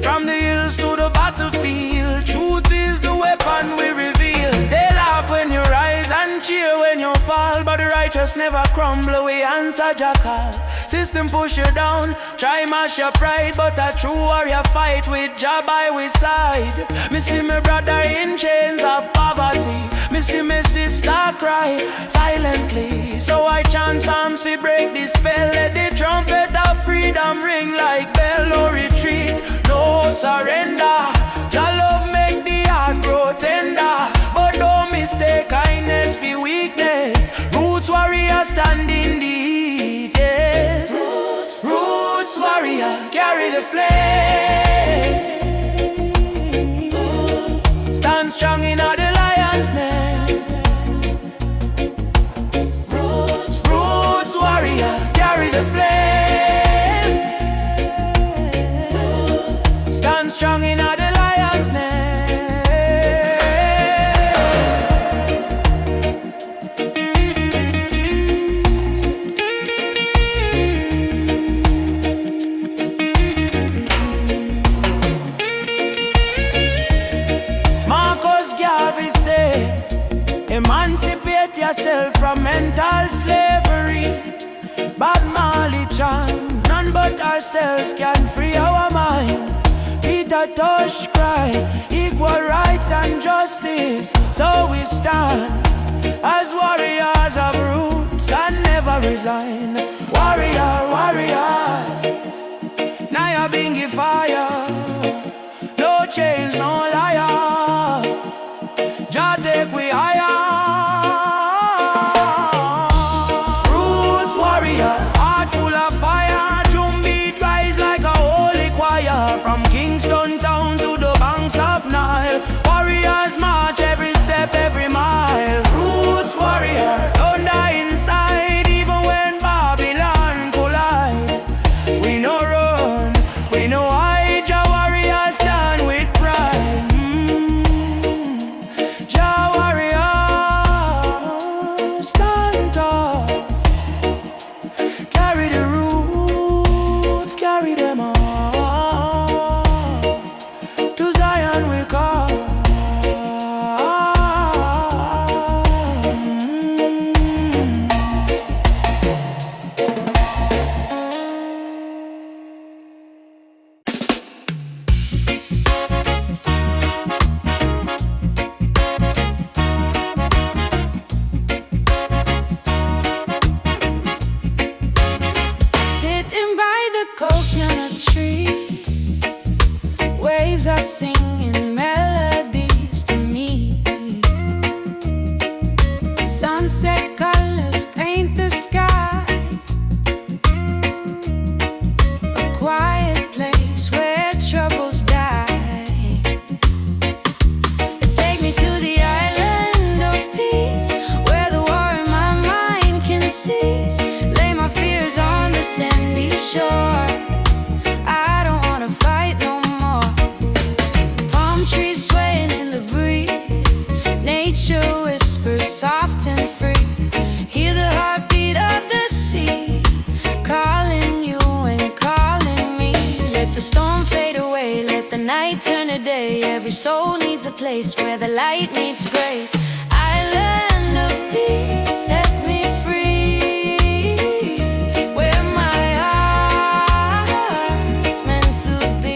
From the hills to the battlefield, truth is the weapon we reveal. They laugh when you rise and cheer when you fall. Warriors never crumble, we answer jackal. System push you down, try mash your pride, but a true warrior fight with Jah by his side. Me see me brother in chains of poverty, me see me sister cry silently. So I chant psalms we break the spell, let the trumpet of freedom ring like bell. No retreat, no surrender. Jah love make the heart grow tender, but don't mistake kindness for weakness. Roots warrior stand in the heat, yeah. Roots warrior carry the flame. Stand strong in all the lion's name. Roots warrior carry the flame. Stand strong in all the lion's name. Emancipate yourself from mental slavery. Bad Mali Chan, none but ourselves can free our mind. Peter Tosh cry, equal rights and justice. So we stand as warriors of roots and never resign. Warrior, warrior, now you're being fire. No change, no liar. Jah take we higher. Roots warrior, heart full of fire. Drum beat rise like a holy choir. From Kingston town to the banks of Nile, warriors march every step, every mile. Roots warrior, don't die inside, even when Babylon collide. We no run, we no hide. Jah warrior stand with pride. Are singing melodies to me. Sunset colors paint the sky. A quiet place where troubles die. Take me to the island of peace, where the war in my mind can cease. Lay my fears on the sandy shore. I don't wanna fight no more. Trees swaying in the breeze, nature whispers soft and free. Hear the heartbeat of the sea, calling you and calling me. Let the storm fade away, let the night turn to day. Every soul needs a place where the light meets grace. Island of peace, set me free, where my heart's meant to be.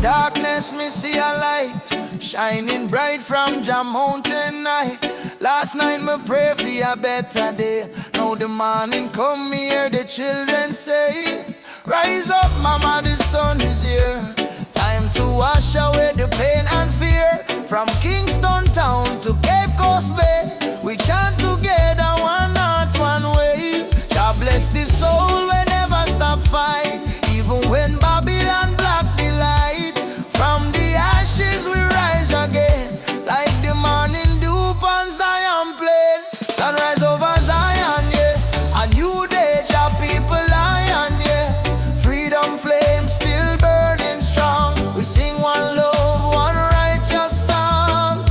darkness me see a light shining bright from Jah mountain night. Last night me pray for a better day. Now the morning come, me hear the children say, rise up mama, the sun is here. Time to wash away the pain and fear. From Kingston town to Cape Coast Bay, we chant together, one heart, one way. God bless the soul, we never stop fight. Even when Babylon block the light, from the ashes we rise again. Like the morning dew on Zion plain. Sunrise over Zion, yeah. A new day, Jah people lion, yeah. Freedom flame still burning strong. We sing one love, one righteous song.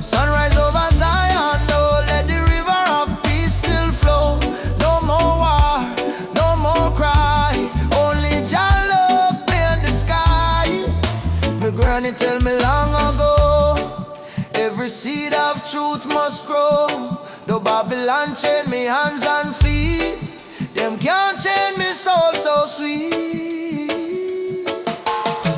Sunrise over Zion, oh, let the river of peace still flow. No more war, no more cry. Only Jah love paint the sky. My granny tell me long ago, every seed of truth must grow. Though Babylon chain me hands and feet, them can't chain me soul so sweet.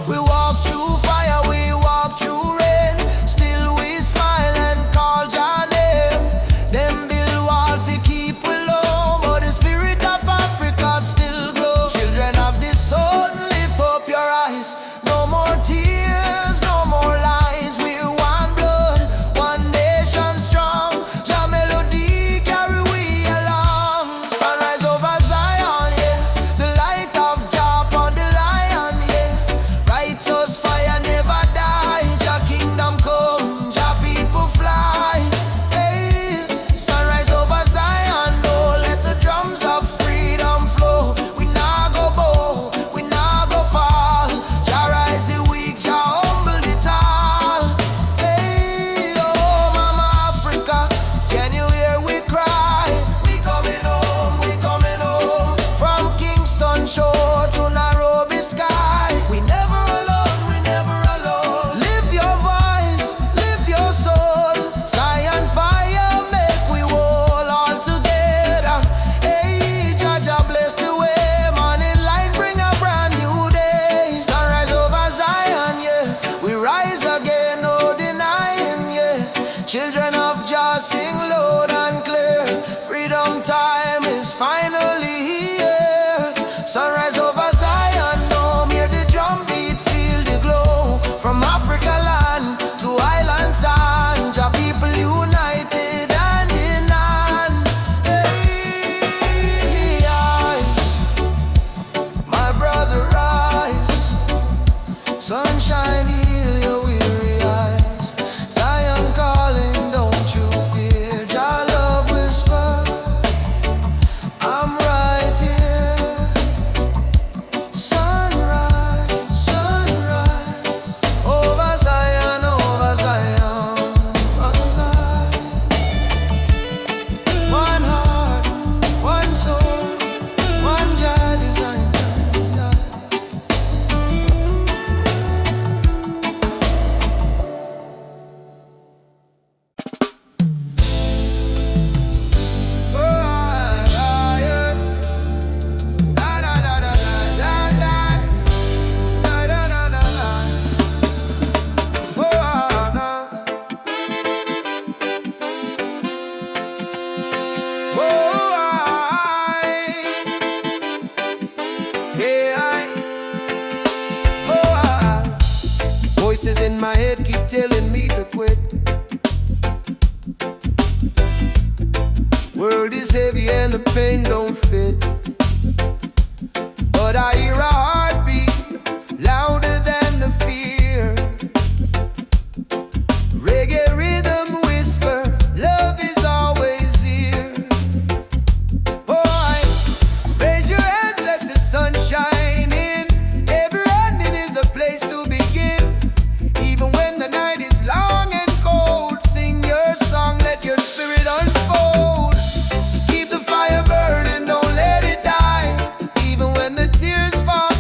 We walk through fire, we walk through rain. Still we smile and call Jah name. Them build wall fi keep we low, but the spirit of Africa still glow. Children of the sun, lift up your eyes. No more tears, no more lies. We're one blood, one nation strong. Jah melody carry we along. Sunrise over Zion, yeah. The light of Jah upon the lion, yeah. Righteous fire never die. Jah kingdom come, Jah people fly. Hey, sunrise over Zion, oh, let the drums of freedom flow. We nah go bow, we nah go fall. Jah rise the weak, Jah humble the tall. Hey, oh, Mama Africa, can you hear we cry? We coming home, we coming home. From Kingston shore to Nairobi sky. We never alone, we never alone. Live your voice, live your soul. Zion fire make we whole all together. Hey, Jah Jah bless the way. Morning light bring a brand new day. Sunrise over Zion, yeah. We rise again, no denying, yeah. Children of Jah sing loud and clear. Freedom time is finally here. Sunrise over Zion, no, hear the drum beat, feel the glow. From Africa land to island sand, Jah people united hand in hand. Hey, rise, my brother rise. Sunshine heal your weary eyes. Zion calling, don't you fear. Jah love whisper, I'm right here. Sunrise, sunrise, over Zion, over Zion, over Zion. One heart, one soul, one Jah design. Voices in my head keep telling me to quit. World is heavy and the pain don't fit. But I hear a heartbeat louder than the fear. Reggae rhythm whisper, love is always here. Boy, raise your hands, let the sun shine in. Every ending is a place to begin. Even when the night is long and cold, sing your song, let your spirit unfold. Keep the fire burning, don't let it die. Even when the tears fall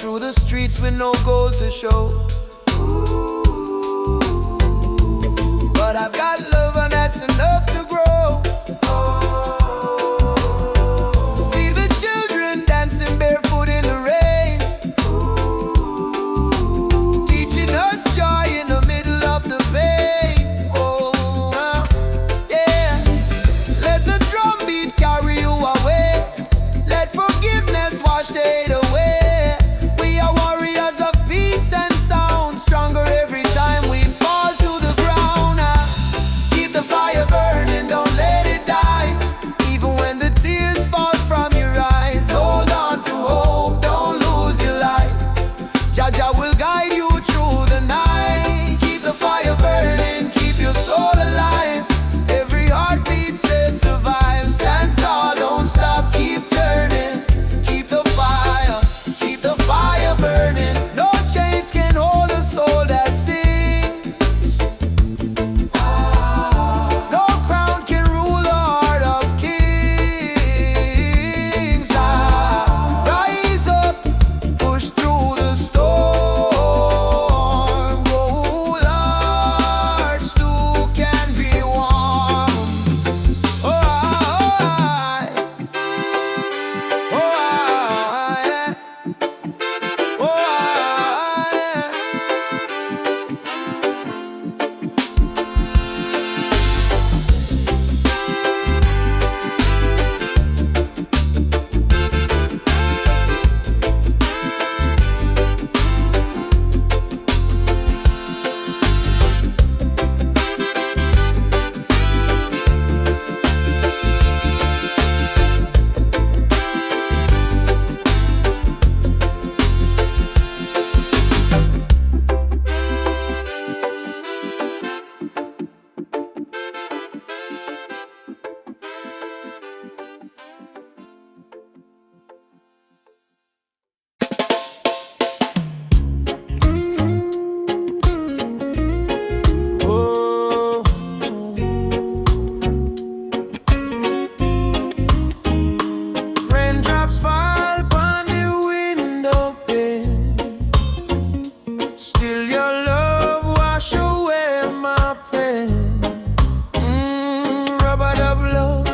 through the streets with no goal to show. But I've got love and that's enough to grow. See the children dancing barefoot in the rain, teaching us joy in the middle of the pain. Oh, yeah. Let the drum beat carry you away. Let forgiveness wash the hate away. We are warriors of peace and sound, stronger every time we fall to the ground. Keep the fire burning, don't let it die. Even when the tears fall from your eyes, hold on to hope, don't lose your light. Jah will guide you through the night. Keep the fire burning, keep your soul alive. Every heartbeat says survive. Stand tall, don't stop, keep turning. Keep the fire burning. No chains can hold a soul that sings. No crown can rule the heart of kings. Rise up, push through the storm. Oh, hearts too can be warm. Oh, raindrops fall upon the window pane. Still your love wash away my pain. Rubber dub love.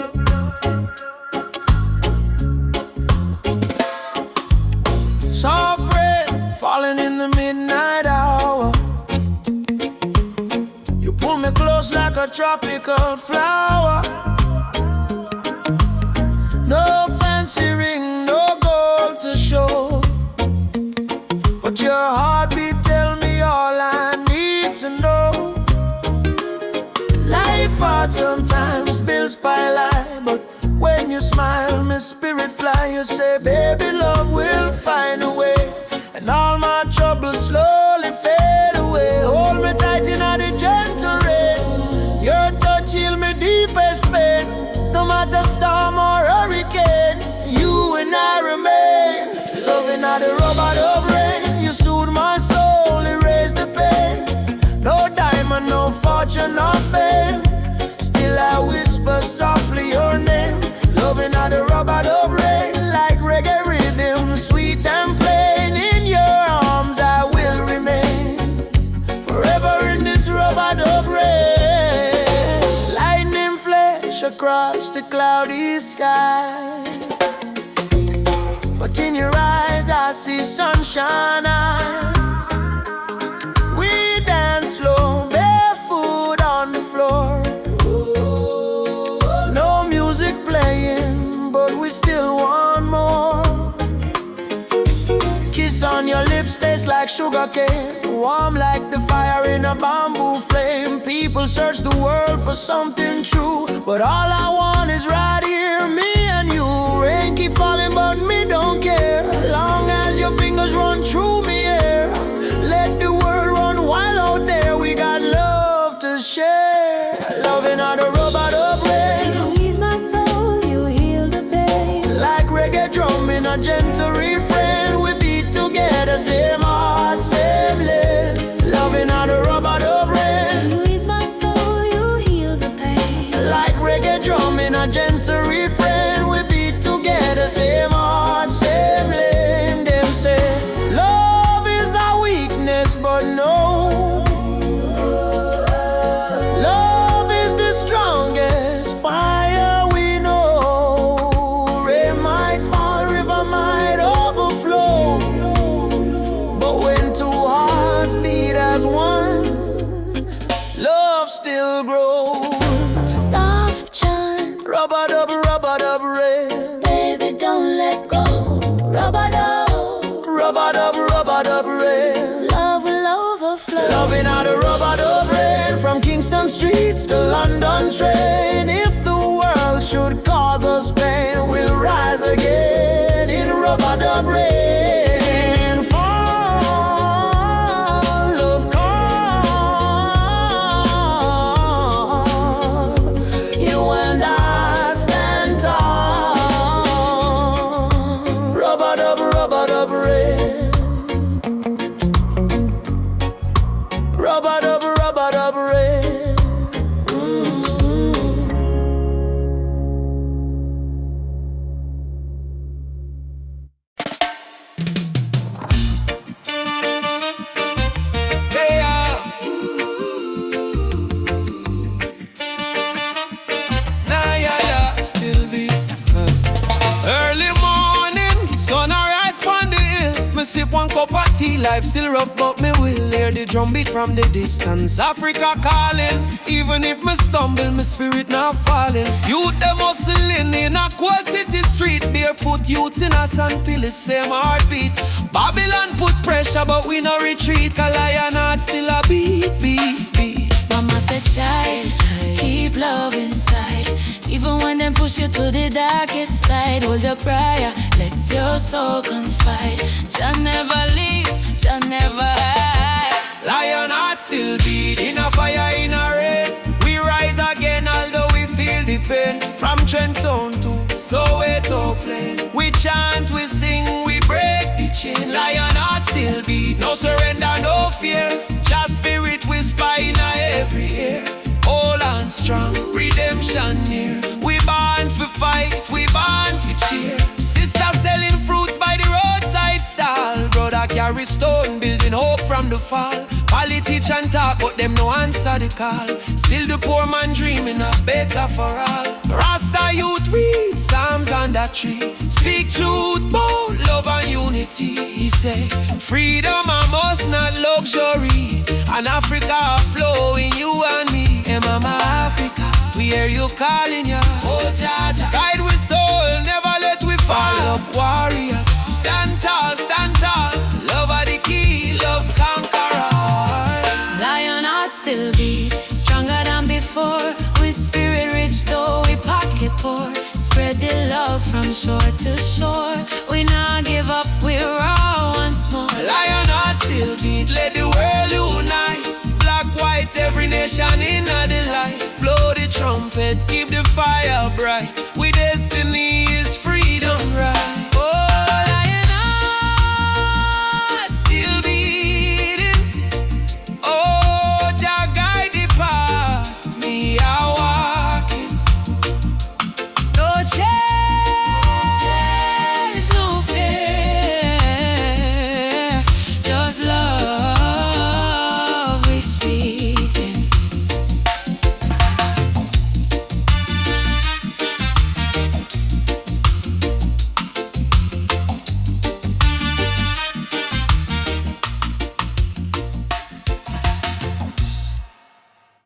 Soft rain falling in the midnight hour. You pull me close like a tropical flower. No fancy ring, no gold to show, but your heartbeat tell me all I need to know. Life hard sometimes, bills pile high, but when you smile, my spirit fly. You say, baby, love will find a way, and all my troubles slowly fade away. Hold me tight in the gentle rain. Your touch heal me deepest pain. No matter storm or hurricane, you and I remain. Loving at the rubber of rain. You soothe my soul, erase the pain. No diamond, no fortune, no fame. Still I whisper softly your name. Loving at the rubber of rain. Like reggae rhythm, sweet and plain. In your arms I will remain. Forever in this rubber of rain. Lightning flash across the cloudy sky, but in your eyes I see sunshine. We dance slow, barefoot on the floor. No music playing, but we still want more. Kiss on your lips tastes like sugar cane, warm like the fire in a bamboo flame. People search the world for something true, but all I want is right here, me and you. Rain keep falling, but me don't care. Long as your fingers run through me here, let the world run wild out there. We got love to share. Loving on the rubber of rain. You ease my soul, you heal the pain. Like reggae drum in a gentle refrain. We beat together, same heart, same lane. Loving on the rubber of rain. You ease my soul, you heal the pain. Like reggae drum in a gentle refrain. We beat together, same heart, same lane. rubber-dub rain. Love will overflow. Loving how the rubber-dub rain from Kingston streets to London train. If the world should cause us pain, we'll rise again in rubber-dub rain. Fall of calm, you and I stand tall. Rubber-dub rain. Rubber-dub rain. Still be early morning, sun arise from the hill. Me sip one cup of tea, life still rough, but me will hear the drum beat from the distance. Africa calling, even if me stumble, my spirit not falling. Youth them hustling in a cold city street, barefoot youths in a sun feel the same heartbeat. Babylon put pressure, but we no retreat. 'Cause lion heart still a beat, beat, beat. Mama said, child, keep love inside. Even when them push you to the darkest side, hold your prayer, let your soul confide. Jah never leave, Jah never hide. Lion heart still beat, in a fire, in a rain. We rise again, although we feel the pain. From Trenton to Soweto plain, we chant, we sing, we break the chain. Lion heart still beat, no surrender, no fear. Just spirit whisper in every ear. Hold on strong, redemption near. We born for fight, we born for cheer. Sister selling fruits by the roadside stall. Brother carry stone, building hope from the fall. Politician talk, but them no answer the call. Still the poor man dreaming of better for all. Rasta youth read Psalms on that tree. Speak truth, bold love and unity. He say, freedom I must not luxury. And Africa flowing, you and me. Hey mama Africa, we hear you calling ya. Oh Jaja, guide with soul, never let we fall. Up warriors, stand tall, stand tall. Love are the key, love conquer all. Lion heart still beat, stronger than before. We spirit rich though we pocket poor. Spread the love from shore to shore. We not give up, we're all once more. Lion heart still beat, let the world unite. Black, white, every nation in the light. Blow the trumpet, keep the fire bright.